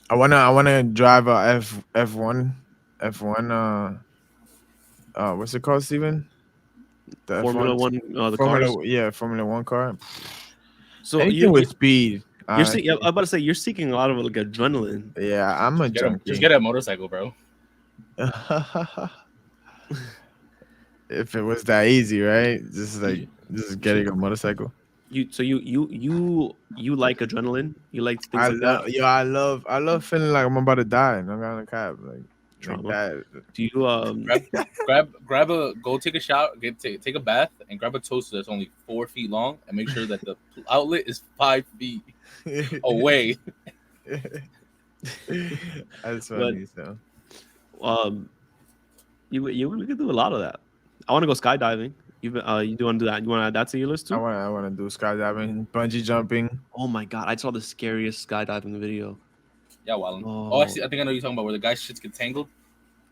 I wanna drive a F1 what's it called, Steven? The
Formula
F1
One, the cars.
Formula One car.
So
Anything with speed.
I'm about to say you're seeking a lot of like adrenaline.
Yeah, I'm a
Just
junkie.
get a motorcycle, bro.
If it was that easy, right? Just getting a motorcycle.
You like adrenaline? You like things like that?
I love feeling like I'm about to die and I'm on a cab. Like
Trauma.
that.
Do you
Go take a shower, take a bath, and grab a toaster that's only 4 feet long, and make sure that the outlet is 5 feet away.
That's funny. So
you can do a lot of that. I want to go skydiving. You do want to do that? You want to add that to your list too?
I wanna do skydiving, bungee jumping.
Oh my god, I saw the scariest skydiving video.
Yeah, well.
Oh.
Oh, I see. I think I know what you're talking about, where the guy's shit gets tangled,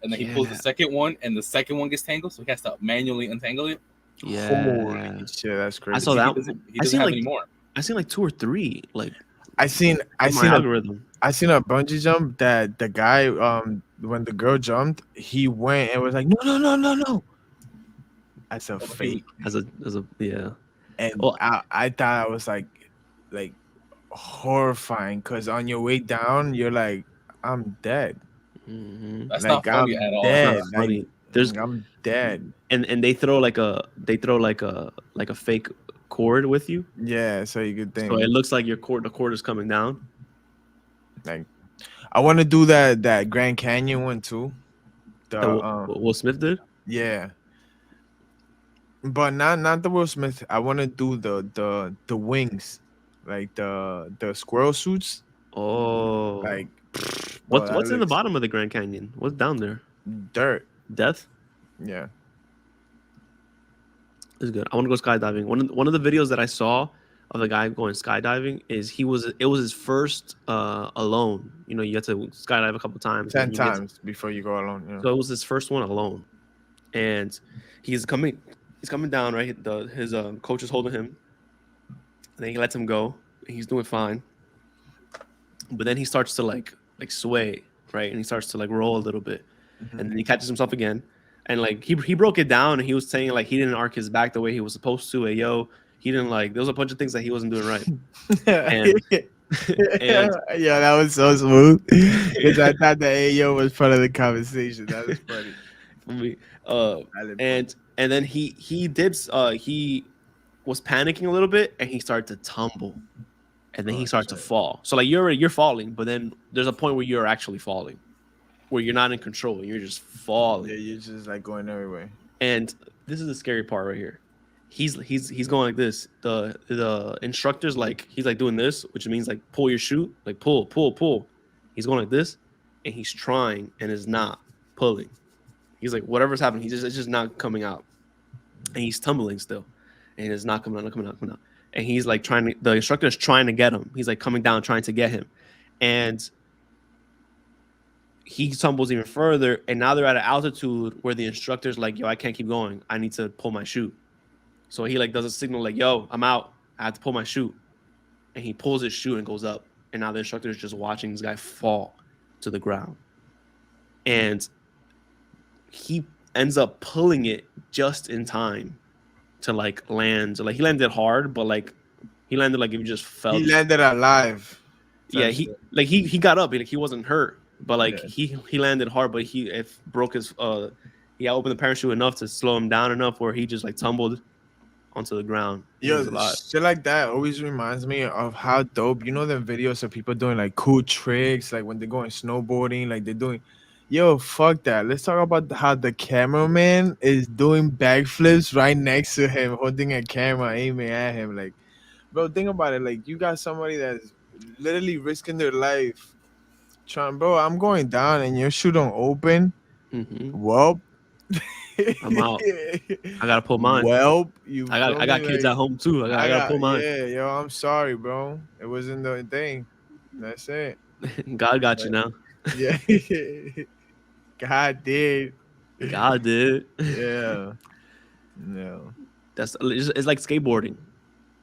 and then he pulls the
Yeah.
second one, and the second one gets tangled, so he has to manually untangle it.
Yeah.
Holy shit, that's crazy.
I saw that.
He doesn't have any more.
I seen like 2 or 3. Like
I seen
my
a
algorithm.
I seen a bungee jump that the guy when the girl jumped, he went and was like, no. That's a fake.
As a yeah.
And
Well,
I thought I was like horrifying because on your way down, you're like, I'm dead.
mhm.
That's
Like
not funny
I'm
at all.
dead.
It's not funny. There's
I'm dead.
and they throw like a fake cord with you,
Yeah, so you could think
so it looks like the cord is coming down.
like I want to do that Grand Canyon one too. The
That Will Smith did.
yeah, but not the Will Smith. I want to do the wings, like the squirrel suits.
Oh,
Like
what's in the bottom of the Grand Canyon? What's down there?
dirt?
Death.
Yeah.
It's good. I want to go skydiving. One of the videos that I saw of the guy going skydiving is it was his first alone. You have to skydive a couple times.
10 times before you go alone. Yeah.
So it was his first one alone, and he's coming down, right. His coach is holding him, and then he lets him go. And he's doing fine, but then he starts to like sway, right, and he starts to like roll a little bit, and then he catches himself again. And like he broke it down, and he was saying like he didn't arc his back the way he was supposed to. He didn't there was a bunch of things that he wasn't doing right. And
Yeah, that was so smooth. Because I thought the Ayo was part of the conversation. That was funny.
for me, uh,
I didn't funny.
and then he was panicking a little bit, and he started to tumble, and then
Oh
he started to
shit.
fall. So like you're falling, but then there's a point where you're actually falling, where you're not in control, and you're just
Yeah,
falling.
you're just like going everywhere.
And this is the scary part right here. He's going like this. The instructor's like he's like doing this, which means like pull your chute, like pull. He's going like this, and he's trying and is not pulling. He's like whatever's happening, it's just not coming out, and he's tumbling still, and it's not coming out, not coming out, coming out. And he's like trying to. The instructor's trying to get him. He's like coming down, trying to get him, and he tumbles even further. And now they're at an altitude where the instructor's like, "Yo, I can't keep going. I need to pull my chute." So he like does a signal like, "Yo, I'm out. I have to pull my chute," and he pulls his chute and goes up. And now the instructor is just watching this guy fall to the ground, and he ends up pulling it just in time to like land. Like he landed hard, but like he landed like if you just fell.
He landed alive.
Yeah, he got up. Like he wasn't hurt, but like
Yeah.
he landed hard, but he broke his he opened the parachute enough to slow him down enough where he just like tumbled onto the ground. He was
Yo,
alive.
shit like that always reminds me of how dope. You know the videos of people doing like cool tricks, like when they're going snowboarding, like they're doing. Yo, fuck that. Let's talk about how the cameraman is doing backflips right next to him, holding a camera, aiming at him. Like, bro, think about it. Like, you got somebody that's literally risking their life. Trying, bro, I'm going down and your shoe don't open.
Mm-hmm.
Well,
I'm out. I gotta pull mine.
well, you feel
I got
me?
kids
Like,
at home too. I gotta pull mine.
yeah, yo, I'm sorry, bro. It wasn't the thing. That's it.
God got you now.
Yeah. God did.
God did.
Yeah. No.
It's like skateboarding.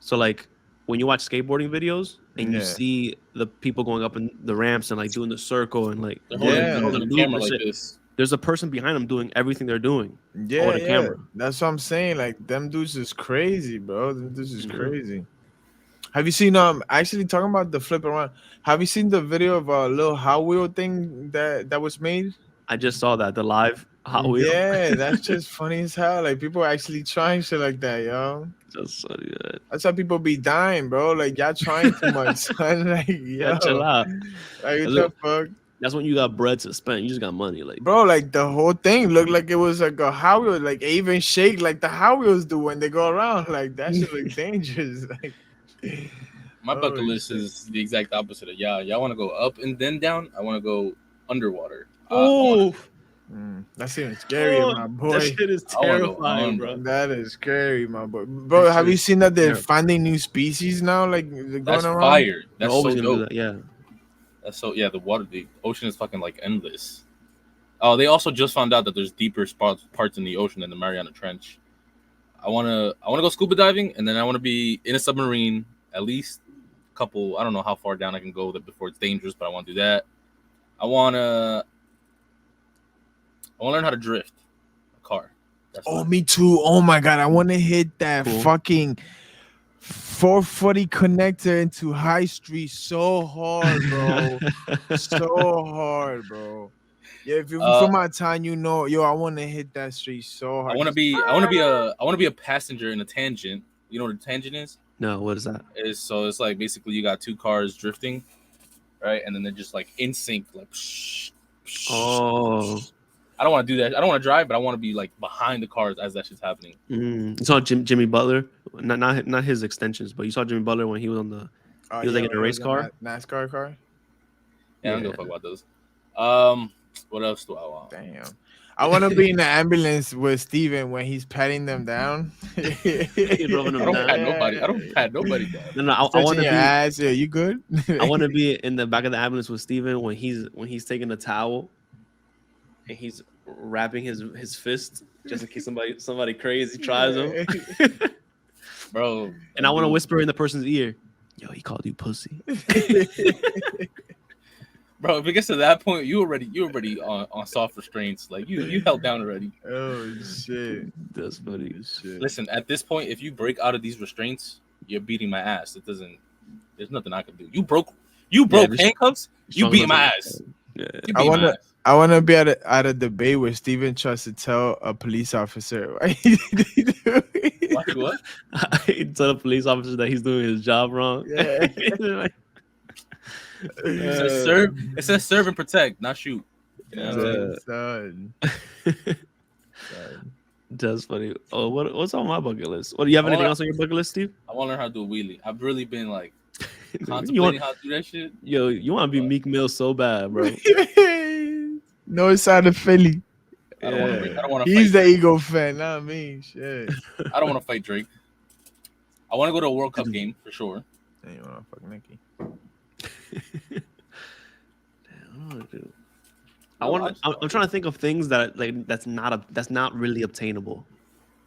So like when you watch skateboarding videos and you
Yeah.
see the people going up in the ramps and like doing the circle and like
They're
Yeah.
they're holding the
loop
camera
and
like
shit,
this.
there's a person behind them doing everything they're doing.
Yeah,
the
yeah.
camera.
That's what I'm saying. Like them dudes is crazy, bro. Them dudes is
Mhm.
crazy. Have you seen actually talking about the flip around? Have you seen the video of a little Hot Wheel thing that was made?
I just saw that the live Hot Wheel.
Yeah, that's just funny as hell. Like people are actually trying shit like that, yo.
Just so good.
That's how people be dying, bro. Like y'all trying too much, son. Like,
Yeah, chill
yo,
out.
like what the fuck,
That's when you got bread to spend. You just got money, like
bro? Like the whole thing looked like it was like a Hot Wheel, like it even shake like the Hot Wheels do when they go around. Like that shit look dangerous. Like,
My bucket
holy
list
shit.
is the exact opposite of y'all. Y'all want to go up and then down. I want to go underwater.
oh,
That's even scarier, my
that
boy.
shit is
I wanna go
terrifying,
under.
bro.
That is scary, my boy. Bro,
That
have
shit
you
is
seen that they're
terrifying.
finding new species now? Like they're
That's
going around.
fire.
They're
That's
always
so
gonna do
dope.
that. Yeah.
That's so the ocean is fucking like endless. Oh, they also just found out that there's deeper parts in the ocean than the Mariana Trench. I wanna go scuba diving, and then I wanna be in a submarine at least a couple. I don't know how far down I can go before it's dangerous, but I want to do that. I wanna learn how to drift a car. That's
Oh,
fine.
me too. Oh my god, I want to hit that
Cool.
fucking 440 connector into High Street so hard, bro. So hard, bro. Yeah, if you're from my town, you know, yo, I want to hit that street so hard.
I want to be a passenger in a tangent. You know what a tangent is?
No, what is that?
It's like basically you got two cars drifting, right? And then they're just like in sync, like.
Oh.
I don't want to do that. I don't want to drive, but I want to be like behind the cars as that shit's happening.
You saw Jimmy Butler, not his extensions, but you saw Jimmy Butler when he was on the he was like in a race car.
NASCAR car.
Yeah, I don't give a fuck about those. What else do I want?
Damn. I want to be in the ambulance with Steven when he's patting them down.
He's rubbing them
I don't
down.
pat nobody. I don't pat nobody down.
No, I want
Stretching
to
your
be.
ass. Yeah, you good?
I want to be in the back of the ambulance with Steven when he's taking a towel and he's wrapping his fist just in case somebody crazy tries him.
Bro.
And I want to whisper in the person's ear, "Yo, he called you pussy."
Bro, if it gets to that point, you already on soft restraints. Like you held down already.
Oh shit.
That's funny.
Shit.
Listen, at this point, if you break out of these restraints, you're beating my ass. It doesn't There's nothing I can do. You broke handcuffs. You beat my ass.
Yeah.
You beat my ass.
I want to be at a debate where Steven tries to tell a police officer why he did it.
Why, what?
He tell the police officer that he's doing his job wrong.
Yeah.
It says serve and protect, not shoot.
Yeah, son.
That's funny. Oh, what's on my bucket list? What do you have anything else on your bucket list, Steve?
I want to learn how to do a wheelie. I've really been like
You
contemplating how to do that shit.
Yo, you want to be Meek Mill so bad, bro.
No side of Philly.
I don't want to.
He's the ego fan, not me. Shit.
I don't want to fight Drake. I want to go to a World Cup game for sure.
Then you want to fuck Nicki.
I'm trying to think of things that that's not really obtainable.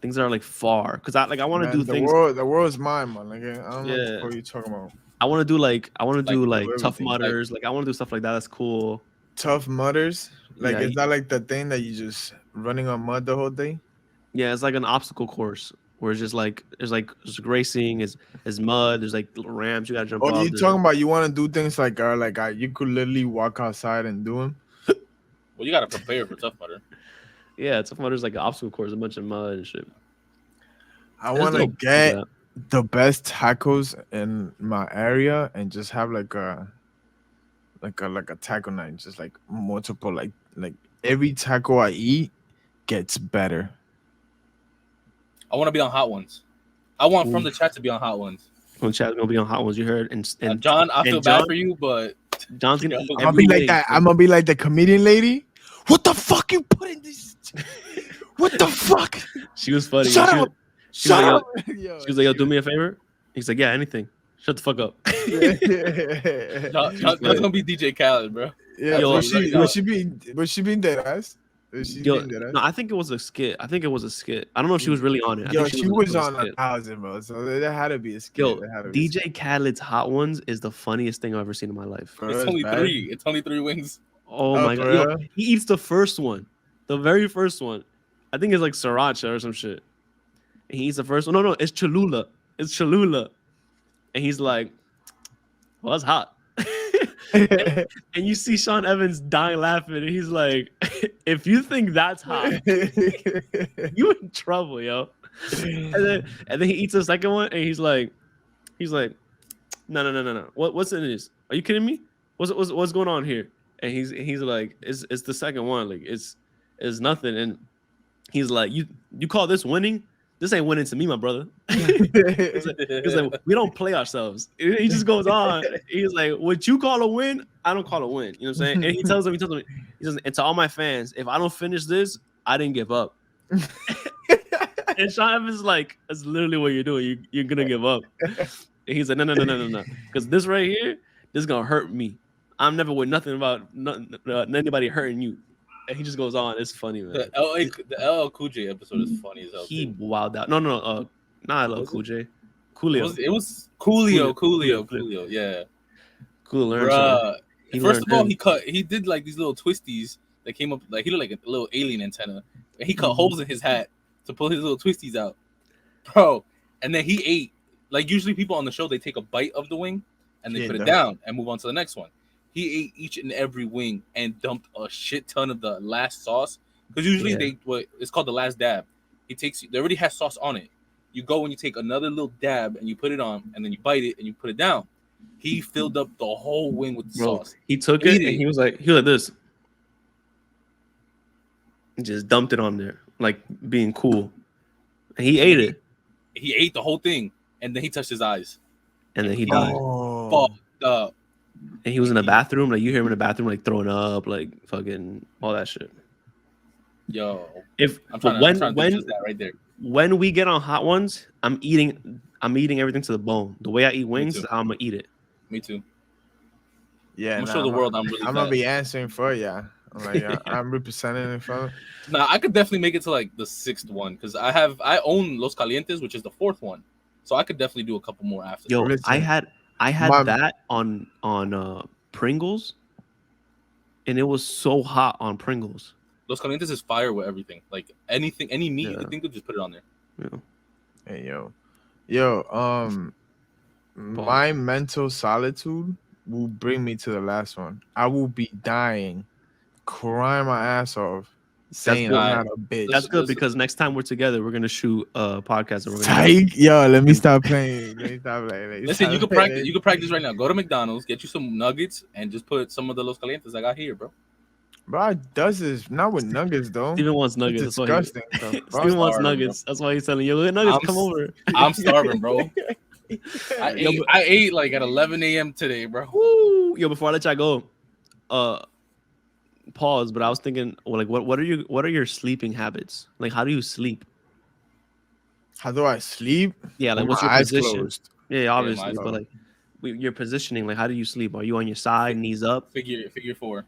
Things that are like far, because I want to do things.
The world's mine, man. Like, I don't know what you're talking about.
I want to do tough
everything.
mutters. Like I want to do stuff like that. That's cool.
Tough mutters. Like,
Yeah,
is that like the thing that you just running on mud the whole day?
Yeah, it's like an obstacle course where it's just like there's racing, is mud. There's like little ramps you gotta jump off.
Oh, you talking about you want to do things like you could literally walk outside and do them?
Well, you gotta prepare for Tough Mudder.
Yeah, Tough Mudder's like an obstacle course, a bunch of mud and shit.
I want to get the best tacos in my area and just have like a taco night, just like multiple, like every taco I eat gets better.
I want to be on Hot Ones. I want From the Chat to be on Hot Ones.
From Chat gonna be on Hot Ones. You heard, and
John, I feel bad for you, but
John's gonna eat
I'm gonna be like that. I'm gonna be like the comedian lady. What the fuck you put in this? What the fuck?
She was funny.
Shut up.
She was like, yo, do me a favor. He's like, yeah, anything. Shut the fuck up.
That's gonna be DJ Khaled, bro.
Yeah,
Yo,
was she being dead ass?
No, I think it was a skit. I don't know if she was really on it.
Yo, she was on 1,000, bro. So there had to be a skit.
Yo, DJ Khaled's Hot Ones is the funniest thing I've ever seen in my life.
Bro, it's only three. It's only 3 wings.
Oh my god! Yo, he eats the first one, the very first one. I think it's like sriracha or some shit. And he eats the first one. No, it's Cholula. It's Cholula. And he's like, well, that's hot. and you see Sean Evans dying laughing, and he's like, if you think that's hot, you in trouble, yo. And then he eats the second one, and he's like, no. What's in this? Are you kidding me? What's going on here? And he's like, it's the second one, like it's nothing. And he's like, you call this winning? This ain't winning to me, my brother. He's like, we don't play ourselves. He just goes on. He's like, what you call a win, I don't call a win. You know what I'm saying? And he tells him, and to all my fans, if I don't finish this, I didn't give up. And Sean Evans is like, that's literally what you're doing. You're gonna give up. And he's like, no. Because this right here, this is gonna hurt me. I'm never with nothing about anybody hurting you. And he just goes on. It's funny, man.
The LL Cool J episode is funny as hell.
He wowed out. No. Not LL Cool J. Coolio.
It was Coolio. Yeah.
Cool.
First of all, he did like these little twisties that came up. Like he looked like a little alien antenna. And he cut holes in his hat to pull his little twisties out, bro. And then he ate. Like usually people on the show, they take a bite of the wing and they put it down and move on to the next one. He ate each and every wing and dumped a shit ton of the last sauce. Because usually it's called the last dab. They already has sauce on it. You go and you take another little dab and you put it on, and then you bite it and you put it down. He filled up the whole wing with the sauce.
He took it and he was like this. And just dumped it on there, like being cool. And he ate it.
He ate the whole thing, and then he touched his eyes.
And then he died.
Fucked up.
And he was in the bathroom, like you hear him in the bathroom, like throwing up, like fucking all that shit.
Yo,
I'm trying to do that right there. When we get on Hot Ones, I'm eating everything to the bone. The way I eat wings, is how I'm gonna eat it.
Me too.
Yeah,
I'm gonna show the world I'm really.
I'm gonna be answering for ya. I'm like, I'm representing it for.
Nah, I could definitely make it to like the 6th one because I own Los Calientes, which is the 4th one, so I could definitely do a couple more after.
Yo, I had that on Pringles, and it was so hot on Pringles.
Los Calientes is fire with everything. Like anything, any meat you think of, just put it on there.
Yeah.
Hey yo, my mental solitude will bring me to the last one. I will be dying, crying my ass off,
That's
saying
good.
I'm
All right.
not a
That's
bitch.
good because next time we're together, we're gonna shoot a podcast and we're gonna have.
Psych, yo, let me stop playing. Let me stop playing. Let me
Listen,
stop playing.
you could practice right now. Go to McDonald's, get you some nuggets, and just put some of the Los Calientes I got here, bro.
Bro, does this not with nuggets though.
Steven wants
It's
nuggets. That's why
disgusting. The
I'm
Steven
fuck?
wants
starving, bro.
nuggets. That's why he's telling you, "Look, nuggets,
I'm
come
s-
over."
I'm starving, bro.
Yo, but,
I ate like at 11 a.m. today, bro.
woo, yo, before I let y'all go, uh, pause. But I was thinking, well, like, what are your sleeping habits? Like, how do you sleep?
How do I sleep?
Yeah, like,
With my
what's your
eyes
position?
closed.
Yeah,
Yeah, my
obviously,
eyes
but
Oh.
like, your positioning. Like, how do you sleep? Are you on your side, knees up?
figure four.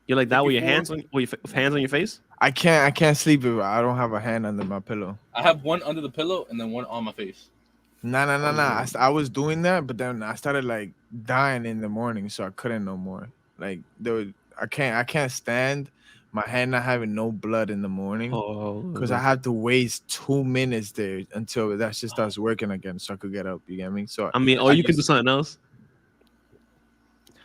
You're like that
Figure
with your
four.
hands on, with your hands on your face.
I can't sleep if I don't have a hand under my pillow.
I have one under the pillow and then one on my face.
Nah.
Oh,
I was doing that, but then I started like dying in the morning, so I couldn't no more. Like I can't stand my hand not having no blood in the morning because I
oh,
have to waste 2 minutes there until that shit starts working again, so I could get up. You get me? So
I mean, or
I
you can do
used
something else.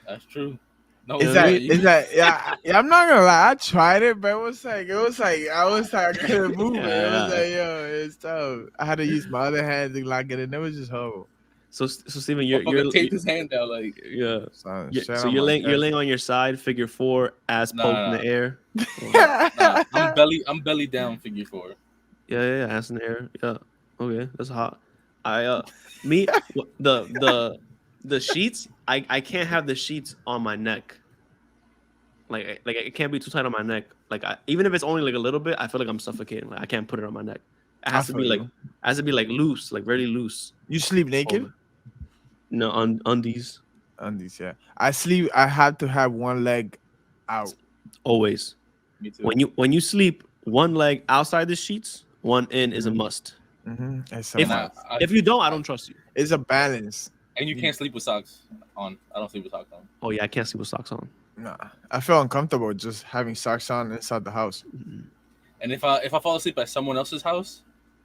That's true. No,
You know what I mean?
you
is
can,
that yeah, I'm not gonna lie, I tried it, but it was like I was like I couldn't move it. It was
Yeah.
like yo, it's tough. I had to use my other hand to lock it in. It was just horrible.
So Steven,
motherfucker taped his hand down like
yeah.
So
Yeah,
shit
so
on my
you're
chest.
laying on your side, figure four, ass poked in
nah
the air.
nah. I'm belly down figure four.
Yeah, ass in the air. Yeah, okay, that's hot. I me the sheets. I can't have the sheets on my neck. Like it can't be too tight on my neck. Like even if it's only like a little bit, I feel like I'm suffocating. Like I can't put it on my neck. It
I
has to be
feel
like
you.
loose, like very loose.
You sleep naked?
Over. No, undies
Undies, yeah. I sleep. I have to have one leg out.
always.
Me too.
When you sleep, one leg outside the sheets, one in is a
Mhm.
must.
It's a
If
And
must.
if you don't, I
I
don't trust you.
It's a balance.
and you
You-
can't sleep with socks on. I don't sleep with socks on.
Oh yeah, I can't sleep with socks on.
Nah, I feel uncomfortable just having socks on inside the house.
Mm.
And if I fall asleep at someone else's house,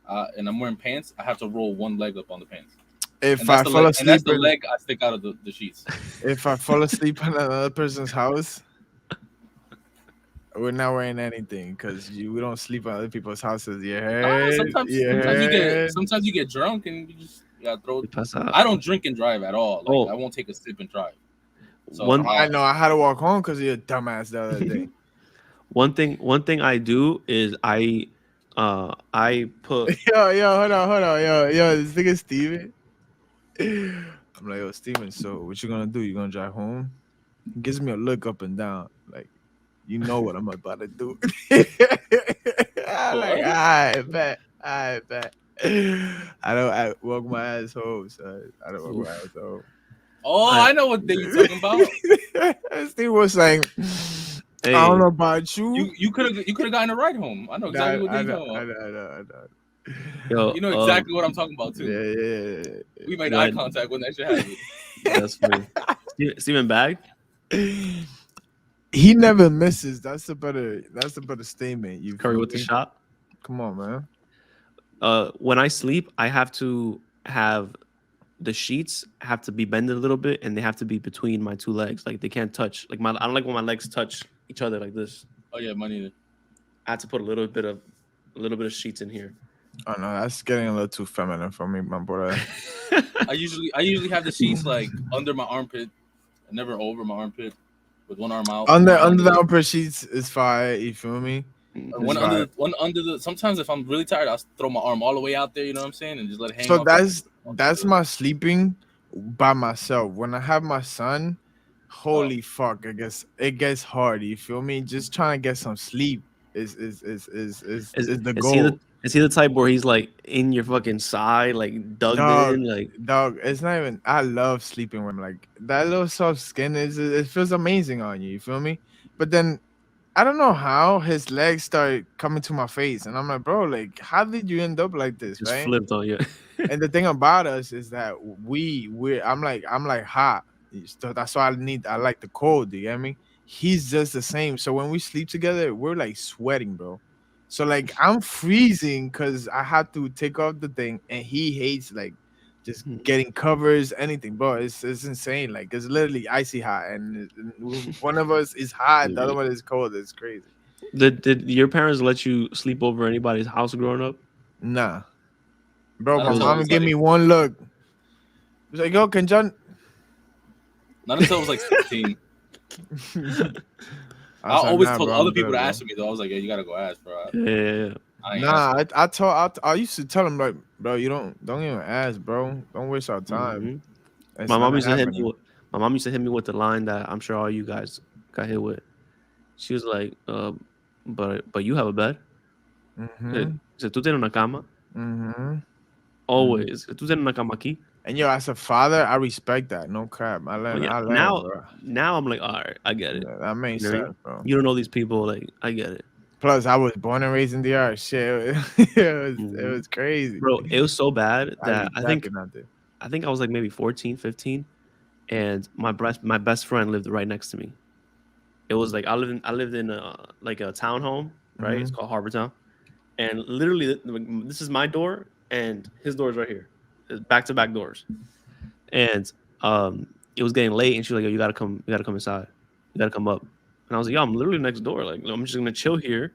and I'm wearing pants, I have to roll one leg up on the pants,
If
and that's
I
the
fall
leg, and that's
asleep
the
in,
leg I stick out of the sheets.
if I fall asleep in another person's house, we're not wearing anything because we don't sleep at other people's houses. You
No,
heard? You heard?
sometimes you get drunk and you gotta throw.
You pass out.
I don't drink and drive at all. Like
Oh,
I won't take a sip and drive. So
one
I know I had to walk home because you're a dumbass the other day.
one thing I do is I put
Hold on, this nigga Steven. I'm like, yo, Steven, so what you gonna do? You gonna drive home? He gives me a look up and down, like, you know what I'm about to do. I'm like,
what?
I bet. I walk my ass home, son. I don't walk my ass home.
Oh,
I,
I know what day you're talking about.
Steve was like, I don't
hey,
know about you.
You could have gotten a ride home. I know
Nah,
exactly what day
I
you're
know,
talking
I
about.
know, I know, I know.
yo,
You know exactly what I'm talking about too.
Yeah.
We made eye
when
contact when that shit happened.
that's funny. Steven Bag.
He never misses. That's a better statement. You
Curry
feel
with the
me?
shot.
Come on, man.
When I sleep, I have to have the sheets have to be bended a little bit, and they have to be between my two legs. Like they can't touch. Like I don't like when my legs touch each other like this.
Oh yeah, money.
I have to put a little bit of sheets in here.
Oh no, that's getting a little too feminine for me, my brother.
I usually have the sheets like under my armpit, never over my armpit, with one arm out,
Under
one under
the
the
upper sheets is fire. You feel me?
Mhm.
It's fire.
one under the. Sometimes if I'm really tired, I'll throw my arm all the way out there. You know what I'm saying, and just let it hang
So
off.
that's my sleeping by myself. When I have my son,
Oh,
holy fuck, I guess it gets hard. You feel me? Just trying to get some sleep
Is
is the
is he the
goal.
is he the type where he's like in your fucking side, like dug
Dog,
in, like
dog, it's not even. I love sleeping with him. Like that little soft skin is. It feels amazing on you. You feel me? But then I don't know how his legs started coming to my face, and I'm like, bro, like, how did you end up like this,
just
right?
flipped on you?
And the thing about us is that we I'm like hot, so that's why I like the cold. Do you get me? He's just the same. So when we sleep together, we're like sweating, bro. So like I'm freezing because I have to take off the thing, and he hates like just
Mhm.
getting covers, anything, bro. It's insane. Like it's literally icy hot, and one of us is hot, the other one is cold. It's crazy.
Did your parents let you sleep over anybody's house growing up?
Nah, bro.
Not
My
until I
mom
was
give
like,
me one look. It's like, yo, can John?
not until I was like 16.
I
I
was like,
always
nah,
told
bro,
other
I'm
people
good,
to
bro.
ask me though. I was like, yeah, you gotta go ask, bro.
Yeah.
I ain't
Nah,
asking.
I used to tell him like, bro, you don't even ask, bro. Don't waste our time.
Hmm.
It's
My
not
mom used to hit me.
happening.
My mom used to hit me with the line that I'm sure all you guys got hit with. She was like, but you have a bed.
Mm-hmm.
Dice, tú tienes una cama.
Mm-hmm.
Always. Tú tienes una cama aquí.
And yo, as a father, I respect that. No crap.
Oh, yeah.
I learned,
Now,
bro.
now I'm like, all right, I get it.
Yeah, that makes
You know what I mean?
sense, bro.
You don't know these people. Like, I get it.
Plus, I was born and raised in the art. Shit, it
Mhm.
was crazy.
Bro, it was so bad
I be
that I think
capping out there.
I think I was like maybe 14, 15, and my best friend lived right next to me. It was like I lived in like a townhome, right? It's
Mm-hmm.
called Harbortown, and literally this is my door and his door is right here, back to back doors, and it was getting late, and she was like, "Yo, you gotta come inside, you gotta come up," and I was like, "Yo, I'm literally next door, like I'm just gonna chill here,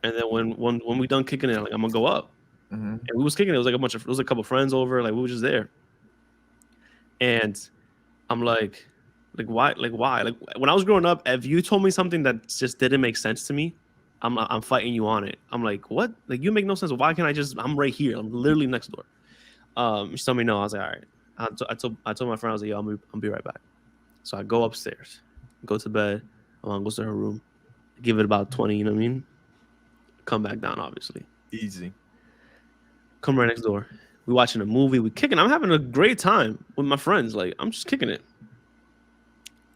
and then when we done kicking it, like I'm gonna go up."
Mm-hmm.
And we was kicking it. It was like it was a couple friends over, like we were just there, and I'm like why? Like when I was growing up, if you told me something that just didn't make sense to me, I'm fighting you on it. I'm like, what? Like you make no sense. Why can't I just? I'm right here. I'm literally next door. She told me no. I was like, all right. I told my friend I was like, yo, I'll be right back. So I go upstairs, go to bed. My mom goes to her room, give it about 20. You know what I mean? Come back down, obviously.
Easy.
Come right next door. We watching a movie. We kicking. I'm having a great time with my friends. Like I'm just kicking it.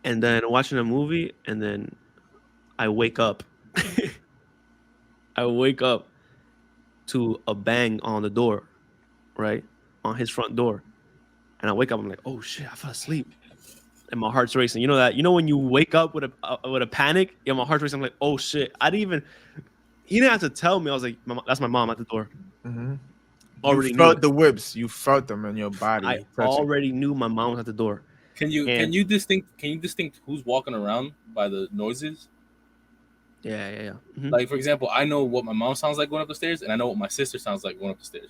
And then watching a movie, and then I wake up. I wake up to a bang on the door, right? On his front door. And I wake up, I'm like, oh shit, I fell asleep. And my heart's racing. You know that? You know when you wake up with a panic? Yeah, my heart's racing. I'm like, oh shit. I didn't even he didn't have to tell me. I was like, that's my mom at the door.
Mm-hmm.
Already
You
knew
felt
it.
the whips. You felt them in your body.
I
You touch it.
already knew my mom was at the door.
Can
And
you distinct who's walking around by the noises?
yeah. Mhm.
Like for example, I know what my mom sounds like going up the stairs, and I know what my sister sounds like going up the stairs.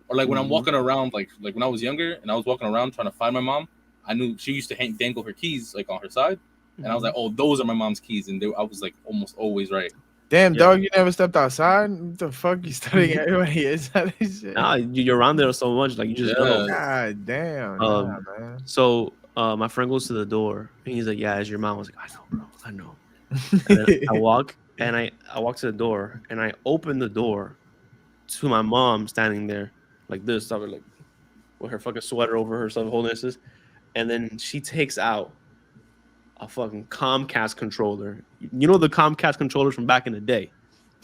Or like when I'm
Mhm.
walking around, like when I was younger and I was walking around trying to find my mom, I knew she used to dangle her keys like on her side, and I was like, oh, those are my mom's keys, and I was like almost always right.
Damn,
Yeah.
dog, you never stepped outside? What the fuck you studying everybody inside this shit?
Nah, you're around there so much, like you just know.
God damn, nah, man.
So my friend goes to the door and he's like, "Yeah, it's your mom." I was like, "I know, bro, I know." And then I walk to the door and I open the door to my mom standing there like this, like with her fucking sweater over herself, holding this, and then she takes out a fucking Comcast controller. You know the Comcast controllers from back in the day.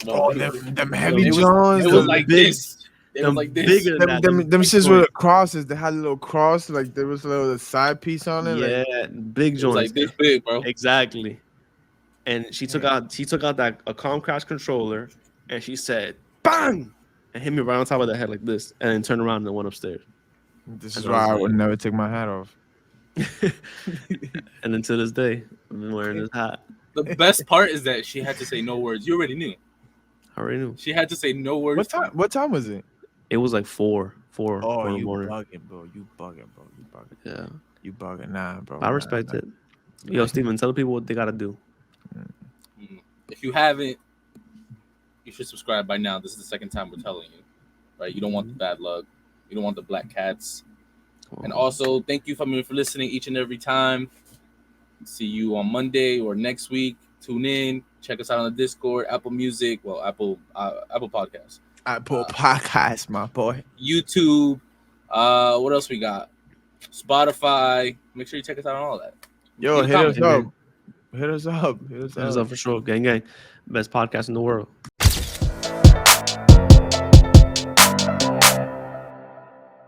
No,
Oh,
it
them heavy
was
Johns.
it was like
big,
this. It was like this.
bigger than that.
Them
big
shits with the
joints.
crosses. They had a little cross, like there was a little side piece on it. Like,
Yeah, big
It was
joints.
like this big, bro.
Exactly. And she took out that a Comcast controller and she said, "Bang!" and hit me right on top of the head like this, and then turned around and went upstairs.
this
And
is
I was
why I
like-
would never take my hat off.
And then to this day, I've been wearing this hat.
The best part is that she had to say no words. You already knew.
I already knew.
She had to say no words.
What time was it?
It was like four
Oh,
in the
you
morning.
bugging, bro. You bugging, bro. You bugging.
Yeah,
You bugging, nah, bro.
I respect it. Yo, Steven, tell the people what they gotta do.
If you haven't, you should subscribe by now. This is the second time we're telling you, right? You don't want the bad luck. You don't want the black cats. And also, thank you for listening each and every time. See you on Monday or next week. Tune in. Check us out on the Discord, Apple Music, Apple Podcasts,
Apple Podcast, my boy.
YouTube. What else we got? Spotify. Make sure you check us out on all that.
Yo,
Leave a
hit us
comment.
up. Hit us up. Hit us
Hit us
up.
up for sure. Gang. Best podcast in the world.